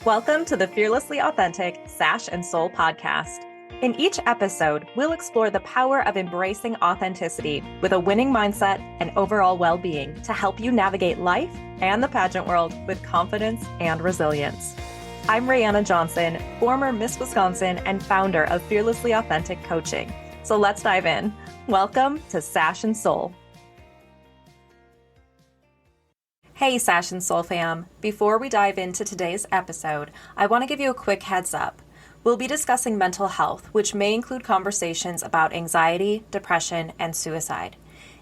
Welcome to the Fearlessly Authentic Sash and Soul podcast. In each episode, we'll explore the power of embracing authenticity with a winning mindset and overall well-being to help you navigate life and the pageant world with confidence and resilience. I'm Rayanna Johnson, former Miss Wisconsin and founder of Fearlessly Authentic Coaching. So let's dive in. Welcome to Sash and Soul. Hey, Sash and Soul fam. Before we dive into today's episode, I want to give you a quick heads up. We'll be discussing mental health, which may include conversations about anxiety, depression, and suicide.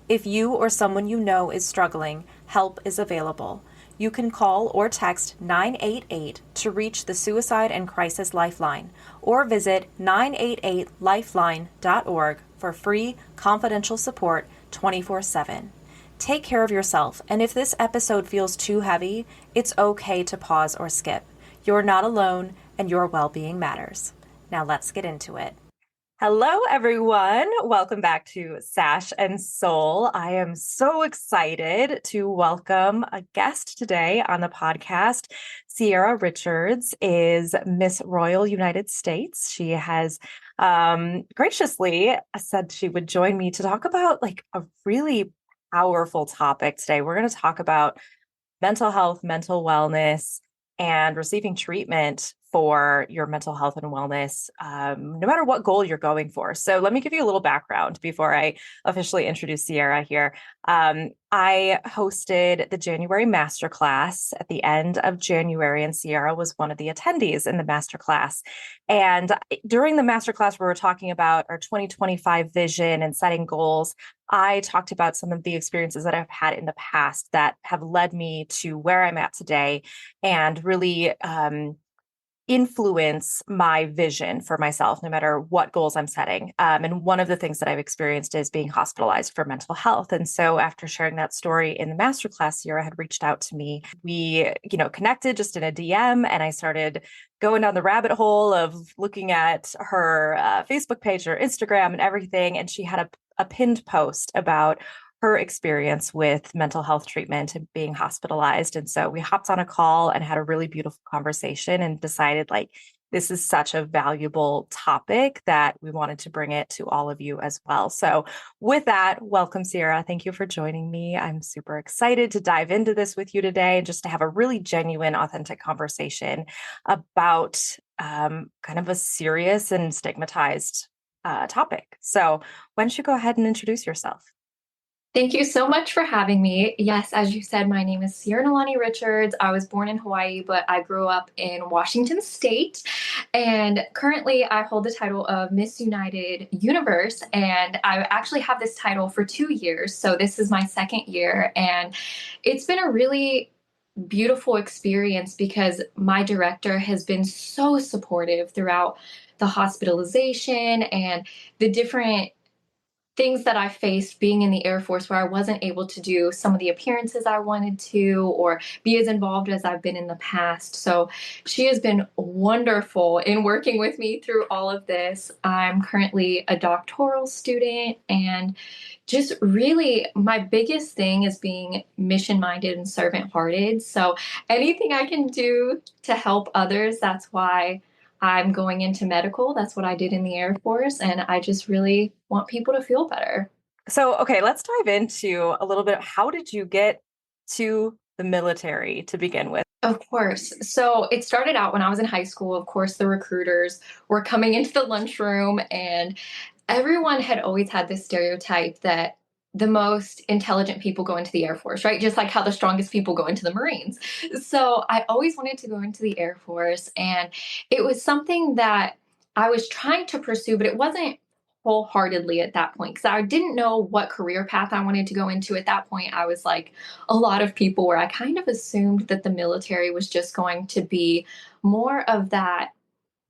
If you or someone you know is struggling, help is available. You can call or text 988 to reach the Suicide and Crisis Lifeline, or visit 988lifeline.org for free, confidential support 24/7. Take care of yourself, and if this episode feels too heavy, it's okay to pause or skip. You're not alone, and your well-being matters. Now let's get into it. Hello, everyone. Welcome back to Sash and Soul. I am so excited to welcome a guest today on the podcast. Cierra Richards is Miss Royal United States. She has graciously said she would join me to talk about a really powerful topic today. We're going to talk about mental health, mental wellness, and receiving treatment for your mental health and wellness, no matter what goal you're going for. So let me give you a little background before I officially introduce Cierra here. I hosted the January Masterclass at the end of January, and Cierra was one of the attendees in the Masterclass. And during the Masterclass, we were talking about our 2025 vision and setting goals. I talked about some of the experiences that I've had in the past that have led me to where I'm at today and really influence my vision for myself, no matter what goals I'm setting. And one of the things that I've experienced is being hospitalized for mental health. And so after sharing that story in the masterclass, Cierra had reached out to me. We, connected just in a DM, and I started going down the rabbit hole of looking at her Facebook page or Instagram and everything. And she had a pinned post about her experience with mental health treatment and being hospitalized. And so we hopped on a call and had a really beautiful conversation and decided this is such a valuable topic that we wanted to bring it to all of you as well. So with that, welcome, Cierra. Thank you for joining me. I'm super excited to dive into this with you today and just to have a really genuine, authentic conversation about kind of a serious and stigmatized topic. So why don't you go ahead and introduce yourself? Thank you so much for having me. Yes, as you said, my name is Cierra Nalani Richards. I was born in Hawaii, but I grew up in Washington State. And currently, I hold the title of Miss United Universe. And I actually have this title for 2 years. So this is my second year. And it's been a really beautiful experience because my director has been so supportive throughout the hospitalization and the different things that I faced being in the Air Force where I wasn't able to do some of the appearances I wanted to or be as involved as I've been in the past. So she has been wonderful in working with me through all of this. I'm currently a doctoral student, and just really my biggest thing is being mission minded and servant hearted. So anything I can do to help others, that's why I'm going into medical. That's what I did in the Air Force. And I just really want people to feel better. So, okay, let's dive into a little bit. How did you get to the military to begin with? Of course. So it started out when I was in high school. Of course, the recruiters were coming into the lunchroom, and everyone had always had this stereotype that the most intelligent people go into the Air Force, right? Just like how the strongest people go into the Marines. So I always wanted to go into the Air Force. And it was something that I was trying to pursue, but it wasn't wholeheartedly at that point because I didn't know what career path I wanted to go into. At that point, I was like a lot of people where I kind of assumed that the military was just going to be more of that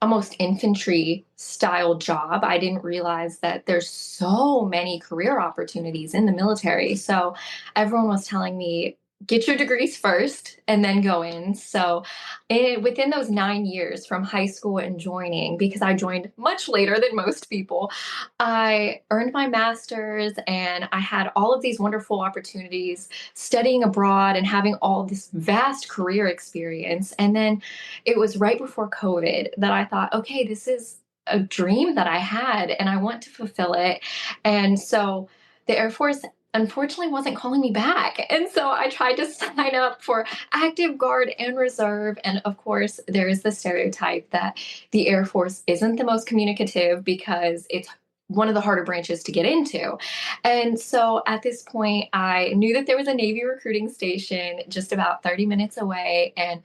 almost infantry style job. I didn't realize that there's so many career opportunities in the military. So everyone was telling me get your degrees first and then go in. So, within those 9 years from high school and joining, because I joined much later than most people, I earned my master's and I had all of these wonderful opportunities studying abroad and having all this vast career experience. And then it was right before COVID that I thought, okay, this is a dream that I had and I want to fulfill it. And so the Air Force unfortunately wasn't calling me back. And so I tried to sign up for active guard and reserve. And of course, there is the stereotype that the Air Force isn't the most communicative because it's one of the harder branches to get into. And so at this point, I knew that there was a Navy recruiting station just about 30 minutes away. And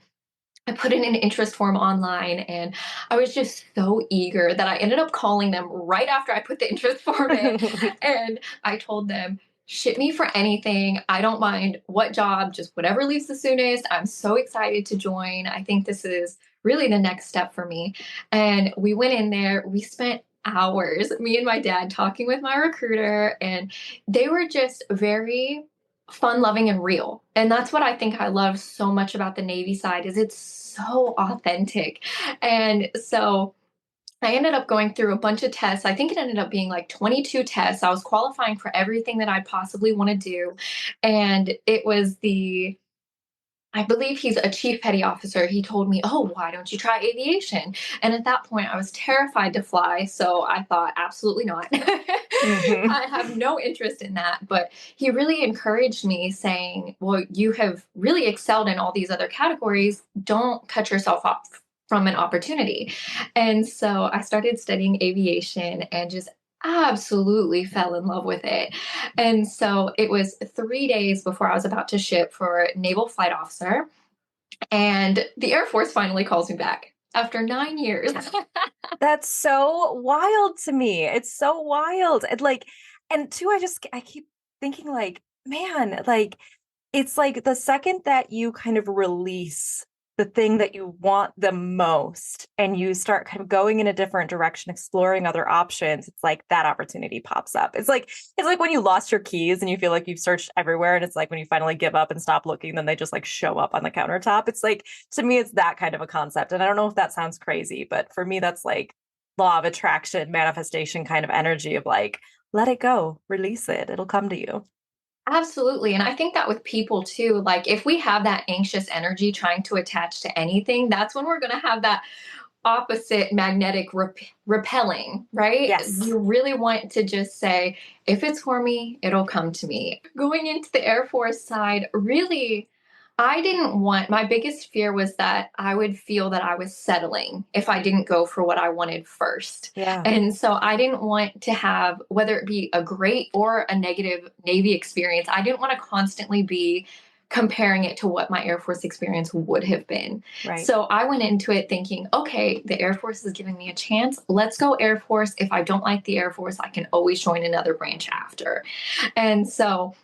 I put in an interest form online and I was just so eager that I ended up calling them right after I put the interest form in. And I told them, ship me for anything. I don't mind what job, just whatever leaves the soonest. I'm so excited to join. I think this is really the next step for me. And we went in there, we spent hours, me and my dad, talking with my recruiter, and they were just very fun loving and real. And that's what I think I love so much about the Navy side is it's so authentic. And so I ended up going through a bunch of tests. I think it ended up being like 22 tests. I was qualifying for everything that I possibly want to do. And it was I believe he's a chief petty officer. He told me, "Oh, why don't you try aviation?" And at that point, I was terrified to fly. So I thought, absolutely not. Hmm. I have no interest in that. But he really encouraged me, saying, "Well, you have really excelled in all these other categories. Don't cut yourself off from an opportunity." And so I started studying aviation and just absolutely fell in love with it. And so it was 3 days before I was about to ship for Naval Flight Officer. And the Air Force finally calls me back after 9 years. That's so wild to me. It's so wild. And like, and two, I keep thinking like, man, like it's like the second that you kind of release the thing that you want the most and you start kind of going in a different direction, exploring other options, it's like that opportunity pops up. It's like when you lost your keys and you feel like you've searched everywhere and it's like when you finally give up and stop looking, then they just like show up on the countertop. It's like to me, it's that kind of a concept. And I don't know if that sounds crazy, but for me, that's like law of attraction, manifestation kind of energy of like, let it go, release it, it'll come to you. Absolutely. And I think that with people too, like if we have that anxious energy trying to attach to anything, that's when we're going to have that opposite magnetic repelling, right? Yes. You really want to just say, if it's for me, it'll come to me. Going into the Air Force side, really, I didn't want, my biggest fear was that I would feel that I was settling if I didn't go for what I wanted first. Yeah. And so I didn't want to have, whether it be a great or a negative Navy experience, I didn't want to constantly be comparing it to what my Air Force experience would have been. Right. So I went into it thinking, okay, the Air Force is giving me a chance. Let's go Air Force. If I don't like the Air Force, I can always join another branch after. And so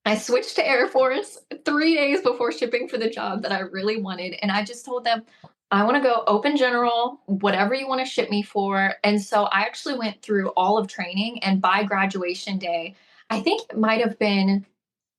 I switched to Air Force 3 days before shipping for the job that I really wanted. And I just told them, I want to go open general, whatever you want to ship me for. And so I actually went through all of training. And by graduation day, I think it might have been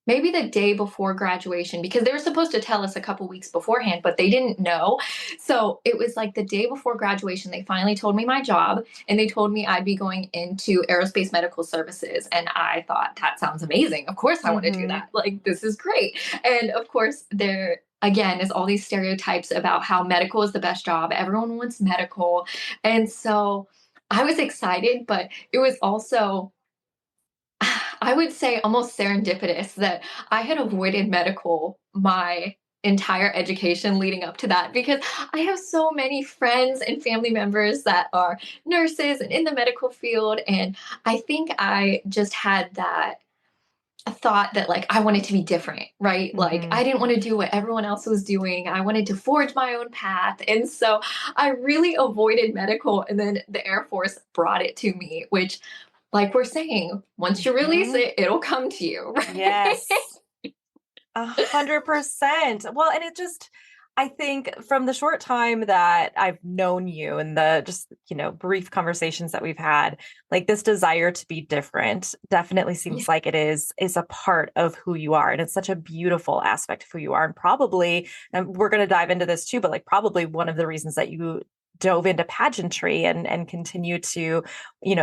maybe the day before graduation because they were supposed to tell us a couple weeks beforehand, but they didn't know. So it was like the day before graduation, they finally told me my job and they told me I'd be going into aerospace medical services. And I thought, that sounds amazing. Of course, I want to do Hmm. that. Like, this is great. And of course, there again is all these stereotypes about how medical is the best job. Everyone wants medical. And so I was excited, but it was also I would say almost serendipitous that I had avoided medical my entire education leading up to that because I have so many friends and family members that are nurses and in the medical field. And I think I just had that thought that like I wanted to be different, right? Like Hmm. I didn't want to do what everyone else was doing. I wanted to forge my own path. And so I really avoided medical. And then the Air Force brought it to me, which like we're saying, once you release Hmm. it, it'll come to you, right? Yes. 100%. Well, and it just, I think from the short time that I've known you and the just, brief conversations that we've had, like this desire to be different definitely Yeah. seems like it is a part of who you are. And it's such a beautiful aspect of who you are. And probably, and we're going to dive into this too, but like probably one of the reasons that you dove into pageantry and continue to,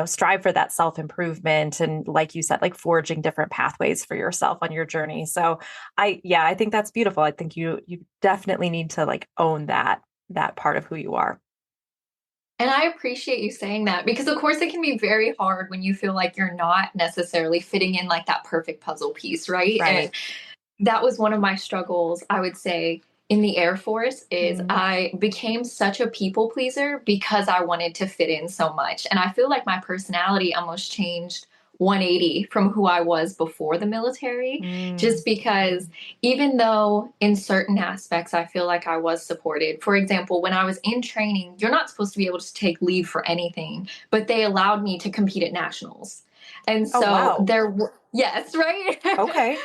strive for that self-improvement and like you said, like forging different pathways for yourself on your journey. So I think that's beautiful. I think you definitely need to like own that part of who you are. And I appreciate you saying that because, of course, it can be very hard when you feel like you're not necessarily fitting in like that perfect puzzle piece, right? And Right. that was one of my struggles, I would say, in the Air Force is Mm, I became such a people pleaser because I wanted to fit in so much. And I feel like my personality almost changed 180 from who I was before the military, mm. just because even though in certain aspects I feel like I was supported. For example, when I was in training, you're not supposed to be able to take leave for anything, but they allowed me to compete at nationals. And Oh, so wow. yes, right? Okay.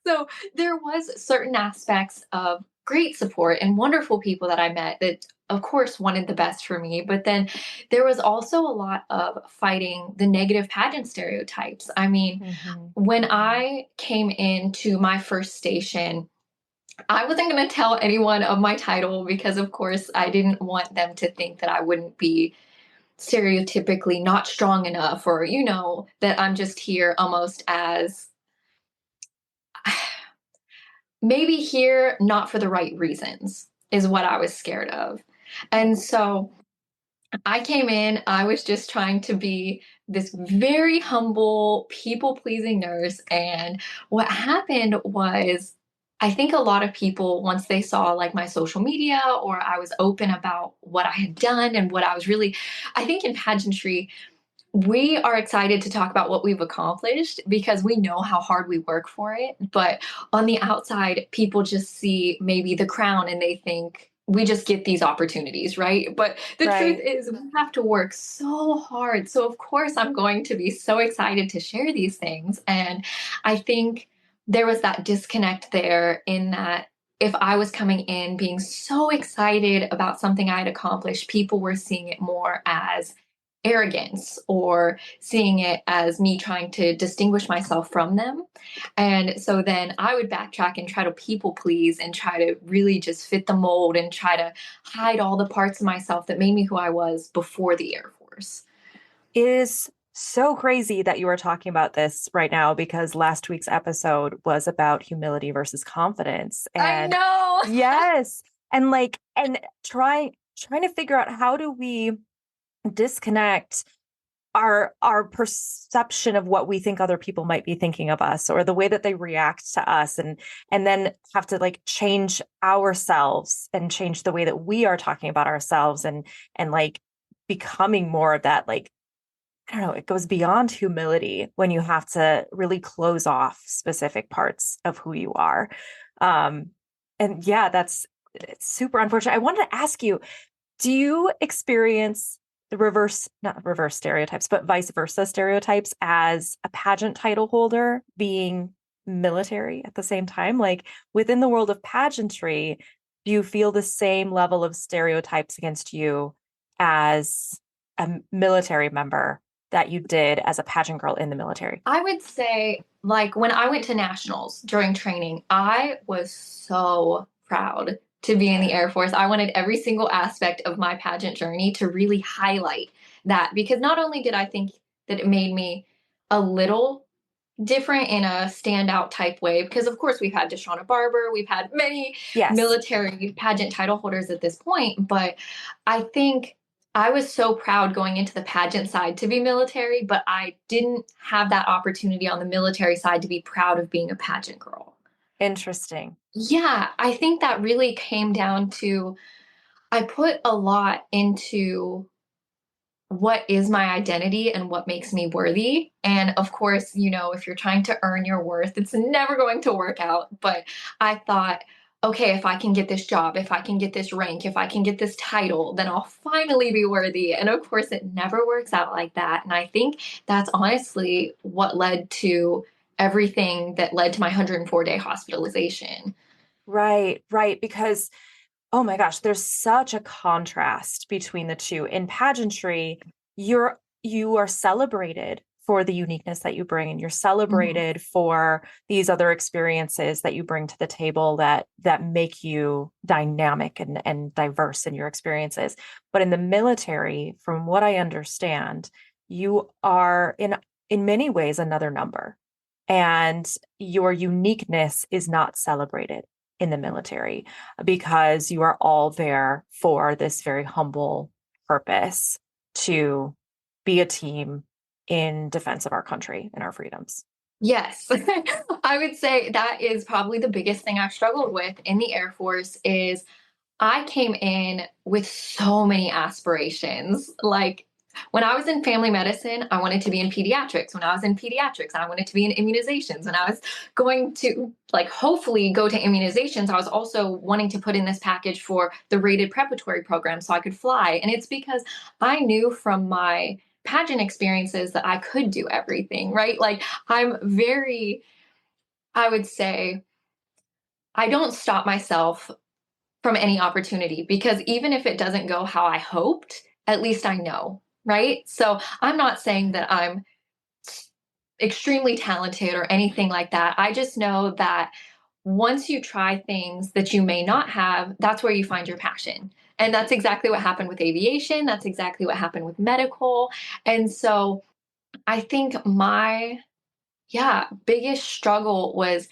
So there was certain aspects of great support and wonderful people that I met that of course wanted the best for me, but then there was also a lot of fighting the negative pageant stereotypes. I mean, Hmm. when I came into my first station, I wasn't going to tell anyone of my title because of course I didn't want them to think that I wouldn't be stereotypically not strong enough, or that I'm just here almost as maybe here not for the right reasons is what I was scared of. And so I came in, I was just trying to be this very humble, people pleasing nurse. And what happened was, I think a lot of people, once they saw like my social media or I was open about what I had done and what I was really, I think in pageantry, we are excited to talk about what we've accomplished because we know how hard we work for it. But on the outside, people just see maybe the crown and they think we just get these opportunities, right? But the truth Right. is, we have to work so hard. So, of course, I'm going to be so excited to share these things. And I think there was that disconnect there in that if I was coming in being so excited about something I had accomplished, people were seeing it more as arrogance or seeing it as me trying to distinguish myself from them. And so then I would backtrack and try to people please and try to really just fit the mold and try to hide all the parts of myself that made me who I was before the Air Force. It is so crazy that you are talking about this right now because last week's episode was about humility versus confidence. I And know. yes, and like and trying to figure out how do we disconnect our perception of what we think other people might be thinking of us or the way that they react to us and then have to like change ourselves and change the way that we are talking about ourselves and like becoming more of that like I don't know, it goes beyond humility when you have to really close off specific parts of who you are. Um, and yeah, it's super unfortunate. I wanted to ask you, do you experience the reverse, not reverse stereotypes, but vice versa stereotypes as a pageant title holder being military at the same time? Like within the world of pageantry, do you feel the same level of stereotypes against you as a military member that you did as a pageant girl in the military? I would say, like, when I went to nationals during training, I was so proud to be in the Air Force. I wanted every single aspect of my pageant journey to really highlight that because not only did I think that it made me a little different in a standout type way, because of course we've had Deshauna Barber, we've had many Yes. military pageant title holders at this point, but I think I was so proud going into the pageant side to be military, but I didn't have that opportunity on the military side to be proud of being a pageant girl. Interesting. Yeah, I think that really came down to I put a lot into what is my identity and what makes me worthy. And of course, if you're trying to earn your worth, it's never going to work out. But I thought, okay, if I can get this job, if I can get this rank, if I can get this title, then I'll finally be worthy. And of course, it never works out like that. And I think that's honestly what led to everything that led to my 104-day hospitalization. Right, right. Because Oh my gosh, there's such a contrast between the two. In pageantry, you are celebrated for the uniqueness that you bring, and you're Mhm. celebrated for these other experiences that you bring to the table that make you dynamic and diverse in your experiences. But in the military, from what I understand, you are in many ways another number. And your uniqueness is not celebrated in the military because you are all there for this very humble purpose to be a team in defense of our country and our freedoms. Yes. I would say that is probably the biggest thing I've struggled with in the Air Force is I came in with so many aspirations. Like when I was in family medicine, I wanted to be in pediatrics. When I was in pediatrics, I wanted to be in immunizations. When I was going to like hopefully go to immunizations, I was also wanting to put in this package for the rated preparatory program so I could fly. And it's because I knew from my pageant experiences that I could do everything, right? Like I'm very, I would say, I don't stop myself from any opportunity because even if it doesn't go how I hoped, at least I know, right? So I'm not saying that I'm extremely talented or anything like that. I just know that once you try things that you may not have, that's where you find your passion. And that's exactly what happened with aviation. That's exactly what happened with medical. And so I think my, yeah, biggest struggle was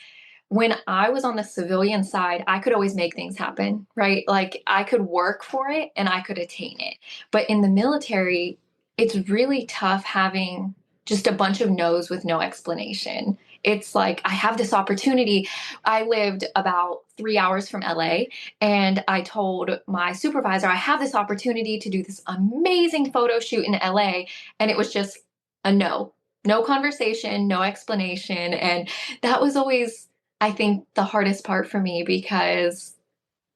when I was on the civilian side, I could always make things happen, right? Like I could work for it and I could attain it. But in the military, it's really tough having just a bunch of no's with no explanation. It's like, I have this opportunity. I lived about 3 hours from LA, and I told my supervisor, I have this opportunity to do this amazing photo shoot in LA. And it was just a no, no conversation, no explanation. And that was always, I think, the hardest part for me because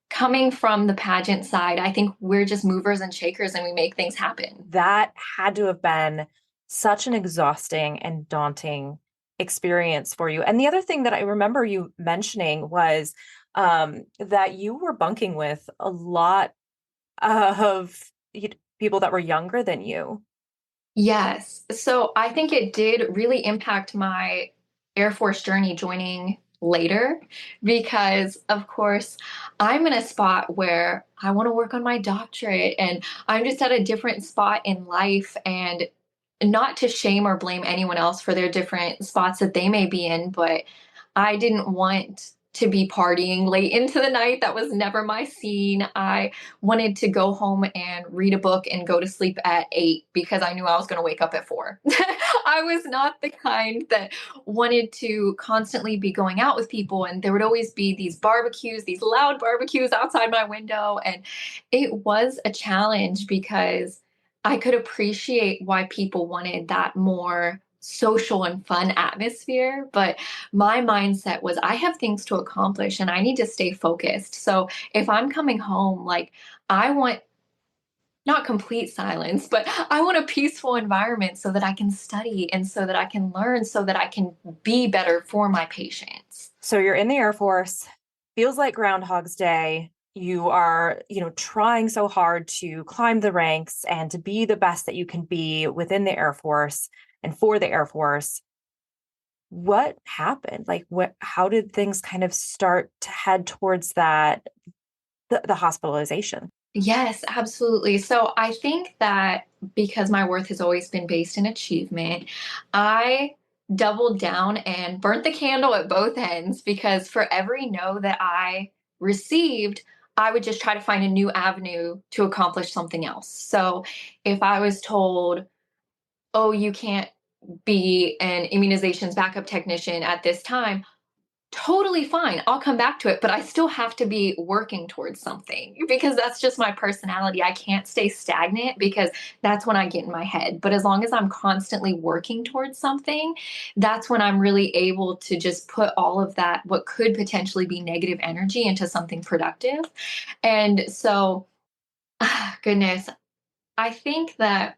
coming from the pageant side, I think we're just movers and shakers and we make things happen. That had to have been such an exhausting and daunting experience for you. And the other thing that I remember you mentioning was that you were bunking with a lot of people that were younger than you. Yes. So I think it did really impact my Air Force journey joining later because, of course, I'm in a spot where I want to work on my doctorate and I'm just at a different spot in life. And not to shame or blame anyone else for their different spots that they may be in, but I didn't want to be partying late into the night. That was never my scene. I wanted to go home and read a book and go to sleep at 8 because I knew I was going to wake up at 4. I was not the kind that wanted to constantly be going out with people. And there would always be these barbecues, these loud barbecues outside my window. And it was a challenge because I could appreciate why people wanted that more social and fun atmosphere. But my mindset was I have things to accomplish and I need to stay focused. So if I'm coming home, like I want not complete silence, but I want a peaceful environment so that I can study and so that I can learn, so that I can be better for my patients. So you're in the Air Force, feels like Groundhog's Day. You are, trying so hard to climb the ranks and to be the best that you can be within the Air Force and for the Air Force. What happened? Like how did things kind of start to head towards the hospitalization? Yes, absolutely. So I think that because my worth has always been based in achievement, I doubled down and burnt the candle at both ends because for every no that I received, I would just try to find a new avenue to accomplish something else. So if I was told, oh, you can't be an immunizations backup technician at this time, totally fine. I'll come back to it, but I still have to be working towards something because that's just my personality. I can't stay stagnant because that's when I get in my head. But as long as I'm constantly working towards something, that's when I'm really able to just put all of that, what could potentially be negative energy, into something productive. And so, goodness, I think that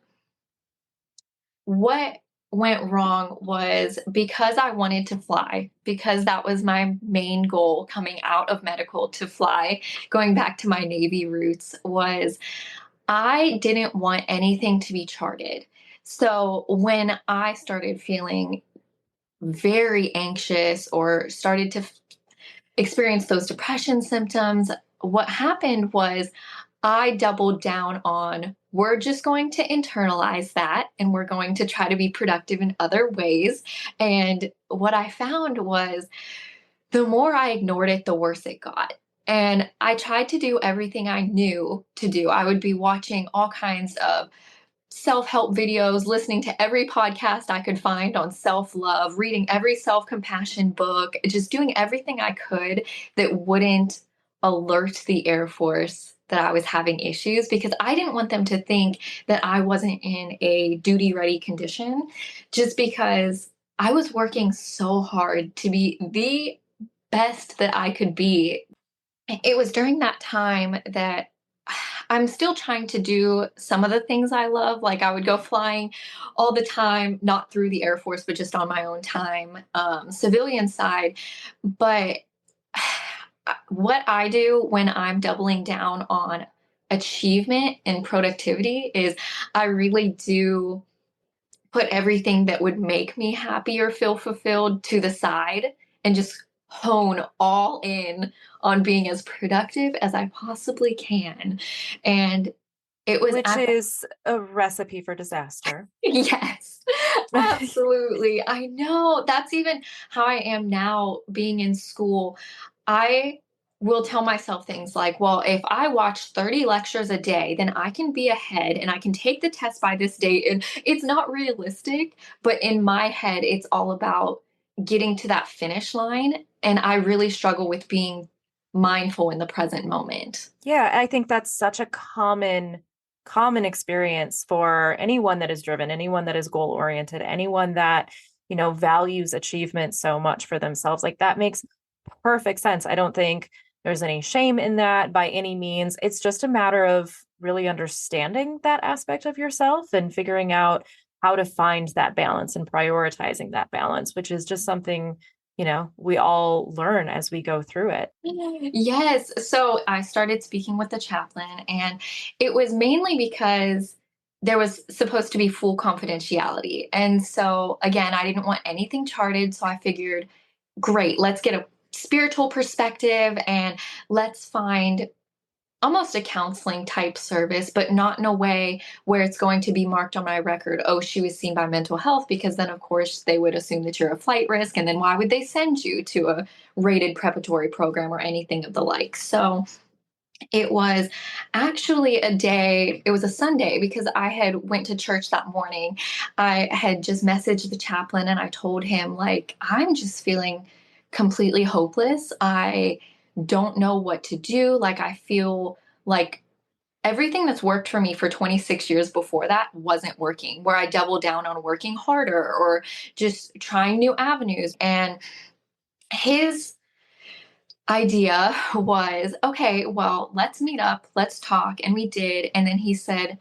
what went wrong was because I wanted to fly, because that was my main goal coming out of medical to fly, going back to my Navy roots, was I didn't want anything to be charted. So when I started feeling very anxious or started to experience those depression symptoms, what happened was I doubled down on we're just going to internalize that and we're going to try to be productive in other ways. And what I found was the more I ignored it, the worse it got. And I tried to do everything I knew to do. I would be watching all kinds of self help videos, listening to every podcast I could find on self love, reading every self compassion book, just doing everything I could that wouldn't alert the Air Force that I was having issues because I didn't want them to think that I wasn't in a duty ready condition just because I was working so hard to be the best that I could be. It was during that time that I'm still trying to do some of the things I love. Like I would go flying all the time, not through the Air Force, but just on my own time, civilian side. But what I do when I'm doubling down on achievement and productivity is I really do put everything that would make me happy or feel fulfilled to the side and just hone all in on being as productive as I possibly can. And it was Which at is a recipe for disaster. yes, absolutely. I know. That's even how I am now being in school. I will tell myself things like, well, if I watch 30 lectures a day, then I can be ahead and I can take the test by this date. And it's not realistic, but in my head, it's all about getting to that finish line. And I really struggle with being mindful in the present moment. Yeah, I think that's such a common experience for anyone that is driven, anyone that is goal oriented, anyone that, values achievement so much for themselves. Like that makes perfect sense. I don't think there's any shame in that by any means. It's just a matter of really understanding that aspect of yourself and figuring out how to find that balance and prioritizing that balance, which is just something, we all learn as we go through it. Yes. So I started speaking with the chaplain, and it was mainly because there was supposed to be full confidentiality. And so, again, I didn't want anything charted. So I figured, great, let's get a spiritual perspective and let's find almost a counseling type service, but not in a way where it's going to be marked on my record. Oh, she was seen by mental health, because then, of course, they would assume that you're a flight risk. And then why would they send you to a rated preparatory program or anything of the like? So it was actually a day, it was a Sunday because I had went to church that morning. I had just messaged the chaplain and I told him, like, I'm just feeling completely hopeless. I don't know what to do. Like, I feel like everything that's worked for me for 26 years before that wasn't working, where I double down on working harder or just trying new avenues. And his idea was, okay, well, let's meet up, let's talk. And we did. And then he said,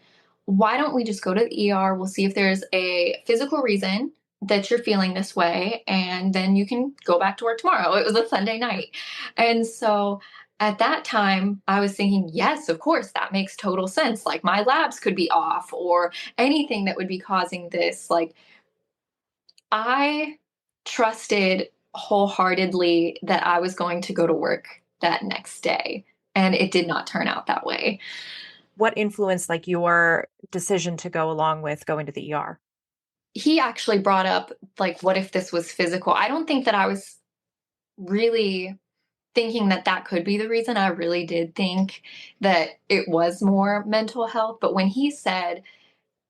why don't we just go to the ER? We'll see if there's a physical reason that you're feeling this way. And then you can go back to work tomorrow. It was a Sunday night. And so at that time, I was thinking, yes, of course, that makes total sense. Like my labs could be off or anything that would be causing this. Like I trusted wholeheartedly that I was going to go to work that next day, and it did not turn out that way. What influenced like your decision to go along with going to the ER? He actually brought up, like, what if this was physical? I don't think that I was really thinking that that could be the reason. I really did think that it was more mental health. But when he said,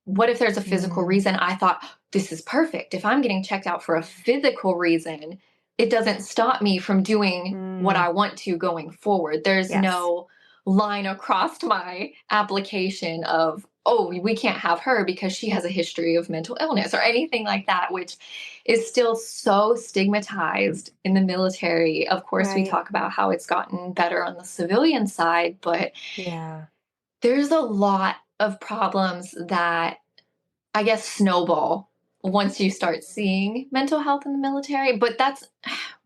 what if there's a physical Mm, reason? I thought, this is perfect. If I'm getting checked out for a physical reason, it doesn't stop me from doing what mm, I want to going forward. There's yes. no line across my application of, oh, we can't have her because she has a history of mental illness or anything like that, which is still so stigmatized in the military. Of course, we Right. talk about how it's gotten better on the civilian side, but Yeah. there's a lot of problems that I guess snowball once you start seeing mental health in the military. But that's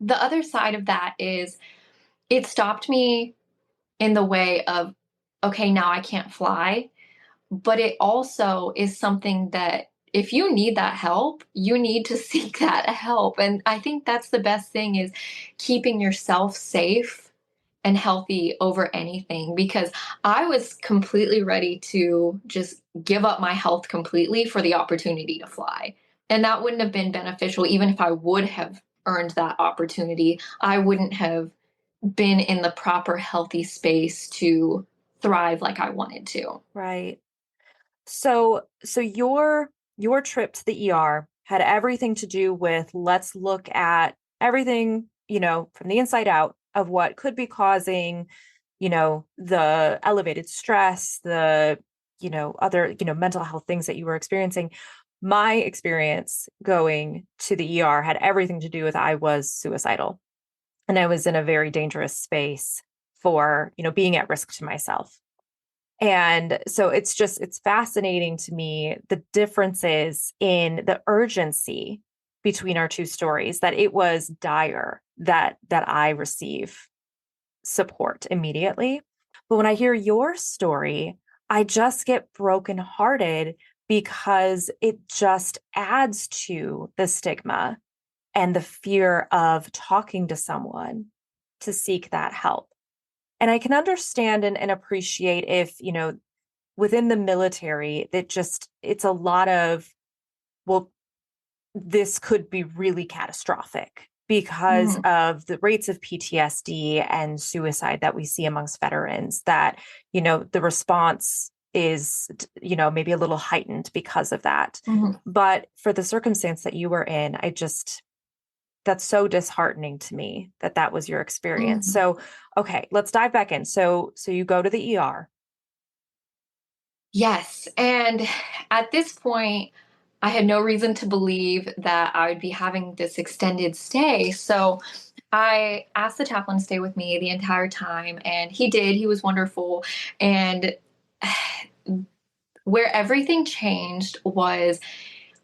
the other side of that is it stopped me in the way of, okay, now I can't fly. But it also is something that if you need that help, you need to seek that help. And I think that's the best thing is keeping yourself safe and healthy over anything because I was completely ready to just give up my health completely for the opportunity to fly. And that wouldn't have been beneficial even if I would have earned that opportunity. I wouldn't have been in the proper healthy space to thrive like I wanted to. Right. So your trip to the ER had everything to do with let's look at everything, from the inside out of what could be causing, the elevated stress, the, other, mental health things that you were experiencing. My experience going to the ER had everything to do with I was suicidal and I was in a very dangerous space for, being at risk to myself. And so it's fascinating to me the differences in the urgency between our two stories, that it was dire that I receive support immediately. But when I hear your story, I just get brokenhearted because it just adds to the stigma and the fear of talking to someone to seek that help. And I can understand and appreciate if, within the military, it's a lot of, well, this could be really catastrophic because Mhm. of the rates of PTSD and suicide that we see amongst veterans, that, the response is, maybe a little heightened because of that. Mhm. But for the circumstance that you were in, that's so disheartening to me that that was your experience. Mhm. So, okay, let's dive back in. So you go to the ER. Yes. And at this point, I had no reason to believe that I would be having this extended stay. So I asked the chaplain to stay with me the entire time, and he did. He was wonderful. And where everything changed was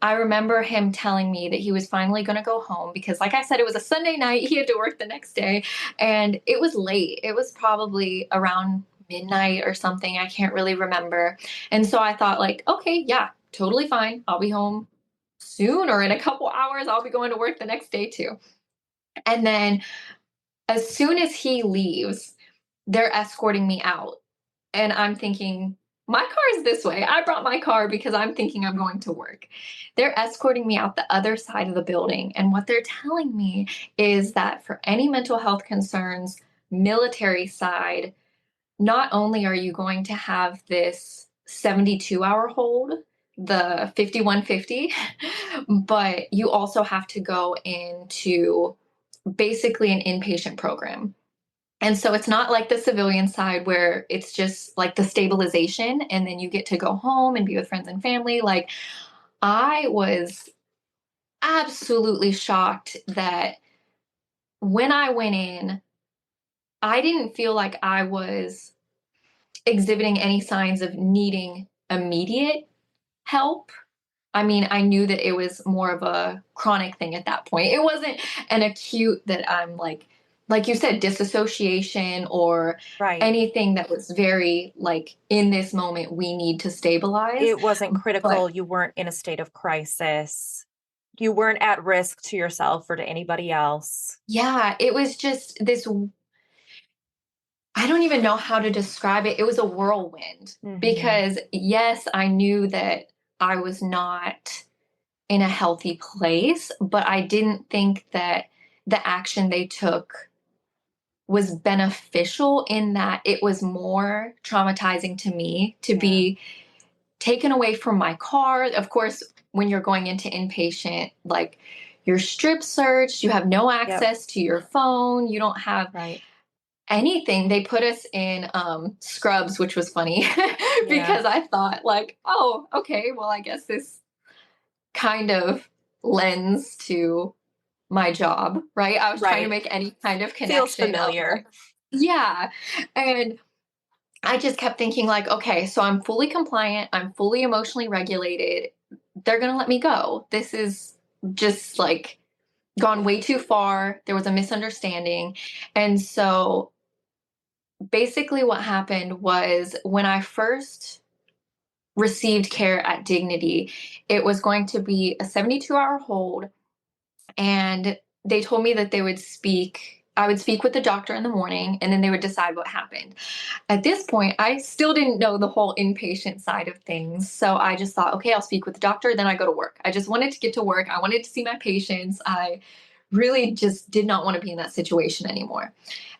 I remember him telling me that he was finally going to go home because, like I said, it was a Sunday night. He had to work the next day and it was late. It was probably around midnight or something. I can't really remember. And so I thought, like, okay, yeah, totally fine. I'll be home soon or in a couple hours. I'll be going to work the next day too. And then as soon as he leaves, they're escorting me out. And I'm thinking, my car is this way. I brought my car because I'm thinking I'm going to work. They're escorting me out the other side of the building. And what they're telling me is that for any mental health concerns, military side, not only are you going to have this 72-hour hold, the 5150, but you also have to go into basically an inpatient program. And so it's not like the civilian side where it's just like the stabilization and then you get to go home and be with friends and family. Like I was absolutely shocked that when I went in, I didn't feel like I was exhibiting any signs of needing immediate help. I mean, I knew that it was more of a chronic thing at that point. It wasn't an acute that I'm like you said, disassociation or Right. anything that was very like in this moment we need to stabilize. It wasn't But critical. You weren't in a state of crisis. You weren't at risk to yourself or to anybody else. yeah, it was just this I don't even know how to describe it. It was a whirlwind Hmm. because yes, I knew that I was not in a healthy place, but I didn't think that the action they took was beneficial in that it was more traumatizing to me to Yeah. be taken away from my car. Of course, when you're going into inpatient, like you're strip searched, you have no Yep. access to your phone, you don't have Right. anything. They put us in scrubs, which was funny Yeah. because I thought, like, oh, okay, well, I guess this kind of lends to my job, right? I was trying to Right. make any kind of Feels connection of familiar. like, yeah. And I just kept thinking, like, okay, so I'm fully compliant, I'm fully emotionally regulated. they're going to let me go. This is just like gone way too far. There was a misunderstanding. And so basically, what happened was when I first received care at Dignity, it was going to be a 72-hour hold. And they told me that I would speak with the doctor in the morning, and then they would decide what happened. At this point, I still didn't know the whole inpatient side of things. So I just thought, okay, I'll speak with the doctor, then I go to work. I just wanted to get to work. I wanted to see my patients. I really just did not want to be in that situation anymore.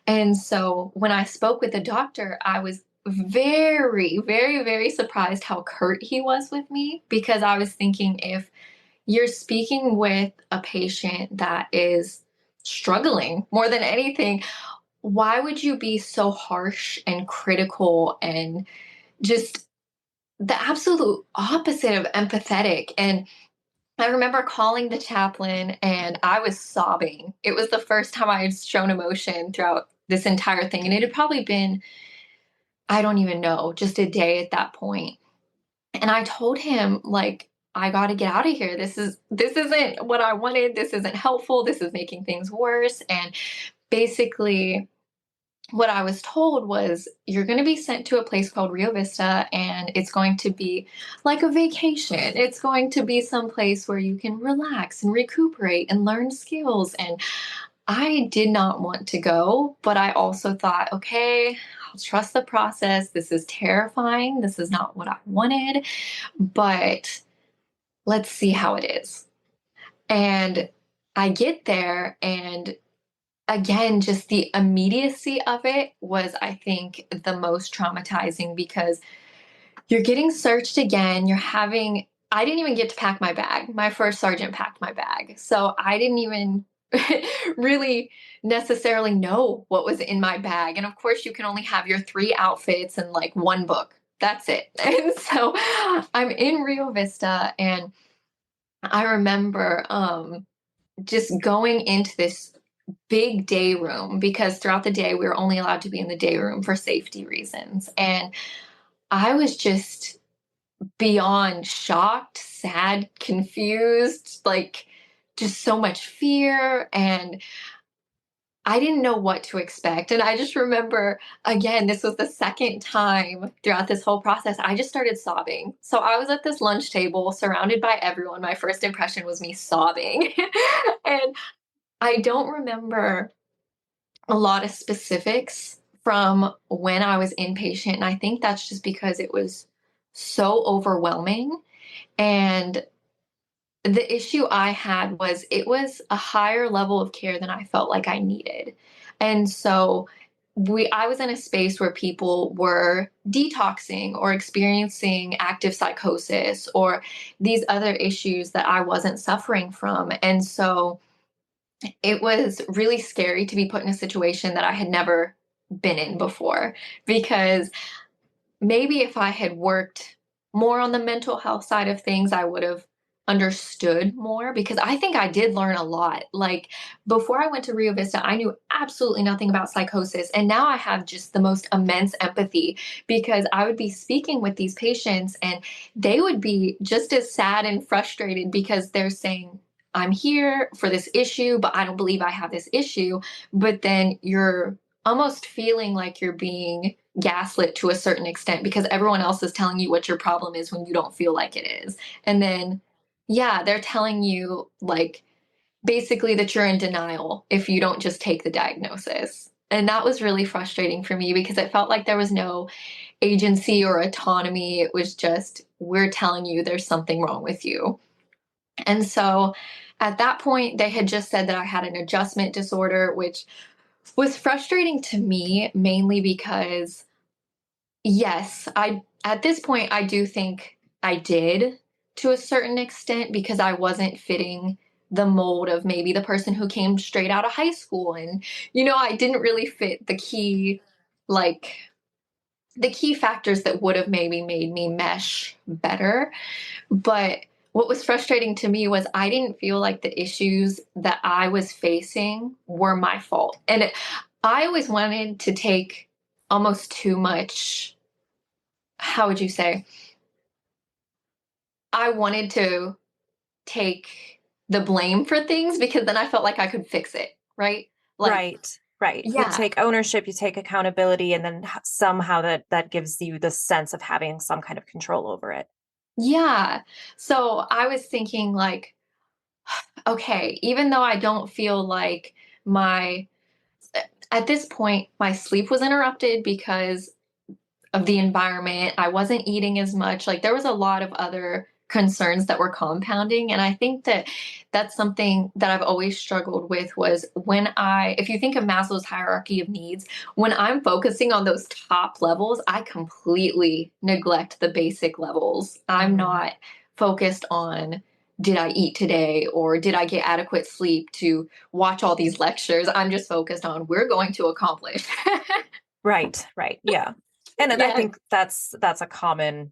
And so when I spoke with the doctor, I was very, very, very surprised how curt he was with me, because I was thinking, if you're speaking with a patient that is struggling more than anything, why would you be so harsh and critical and just the absolute opposite of empathetic? And I remember calling the chaplain and I was sobbing. It was the first time I had shown emotion throughout this entire thing. And it had probably been, I don't even know, just a day at that point. And I told him, like, I got to get out of here. This isn't what I wanted. This isn't helpful. This is making things worse. And basically, what I was told was, you're going to be sent to a place called Rio Vista, and it's going to be like a vacation. It's going to be some place where you can relax and recuperate and learn skills. And I did not want to go, but I also thought, okay, I'll trust the process. This is terrifying. This is not what I wanted, but let's see how it is. And I get there, and again, just the immediacy of it was, I think, the most traumatizing, because you're getting searched again. I didn't even get to pack my bag. My first sergeant packed my bag. So I didn't even really necessarily know what was in my bag. And of course, you can only have your 3 outfits and like one book. That's it. And so I'm in Rio Vista, and I remember just going into this big day room, because throughout the day we were only allowed to be in the day room for safety reasons. And I was just beyond shocked, sad, confused, like just so much fear. And I didn't know what to expect. And I just remember, again, this was the second time throughout this whole process, I just started sobbing. So I was at this lunch table surrounded by everyone. My first impression was me sobbing. And I don't remember a lot of specifics from when I was inpatient. And I think that's just because it was so overwhelming. And the issue I had was, it was a higher level of care than I felt like I needed. And so I was in a space where people were detoxing or experiencing active psychosis or these other issues that I wasn't suffering from. And so it was really scary to be put in a situation that I had never been in before, because maybe if I had worked more on the mental health side of things, I would have understood more, because I think I did learn a lot. Like, before I went to Rio Vista, I knew absolutely nothing about psychosis. And now I have just the most immense empathy, because I would be speaking with these patients and they would be just as sad and frustrated, because they're saying, I'm here for this issue, but I don't believe I have this issue. But then you're almost feeling like you're being gaslit to a certain extent, because everyone else is telling you what your problem is when you don't feel like it is. And then, yeah, they're telling you, like, basically that you're in denial if you don't just take the diagnosis. And that was really frustrating for me, because it felt like there was no agency or autonomy. It was just, we're telling you there's something wrong with you. And so at that point, they had just said that I had an adjustment disorder, which was frustrating to me, mainly because, yes, I at this point I do think I did, to a certain extent, because I wasn't fitting the mold of maybe the person who came straight out of high school. And I didn't really fit like the key factors that would have maybe made me mesh better. But what was frustrating to me was, I didn't feel like the issues that I was facing were my fault. And I always wanted to take almost too much, how would you say? I wanted to take the blame for things because then I felt like I could fix it, right? Like, Right. Right. You yeah, take ownership, you take accountability, and then somehow that gives you the sense of having some kind of control over it. yeah. So I was thinking, like, okay, even though I don't feel like my, at this point, my sleep was interrupted because of the environment. I wasn't eating as much. Like there was a lot of other concerns that were compounding. And I think that that's something that I've always struggled with was if you think of Maslow's hierarchy of needs, when I'm focusing on those top levels, I completely neglect the basic levels. I'm Mm. not focused on, did I eat today or did I get adequate sleep to watch all these lectures? I'm just focused on, we're going to accomplish. Right, right. Yeah. And I Yeah. think that's a common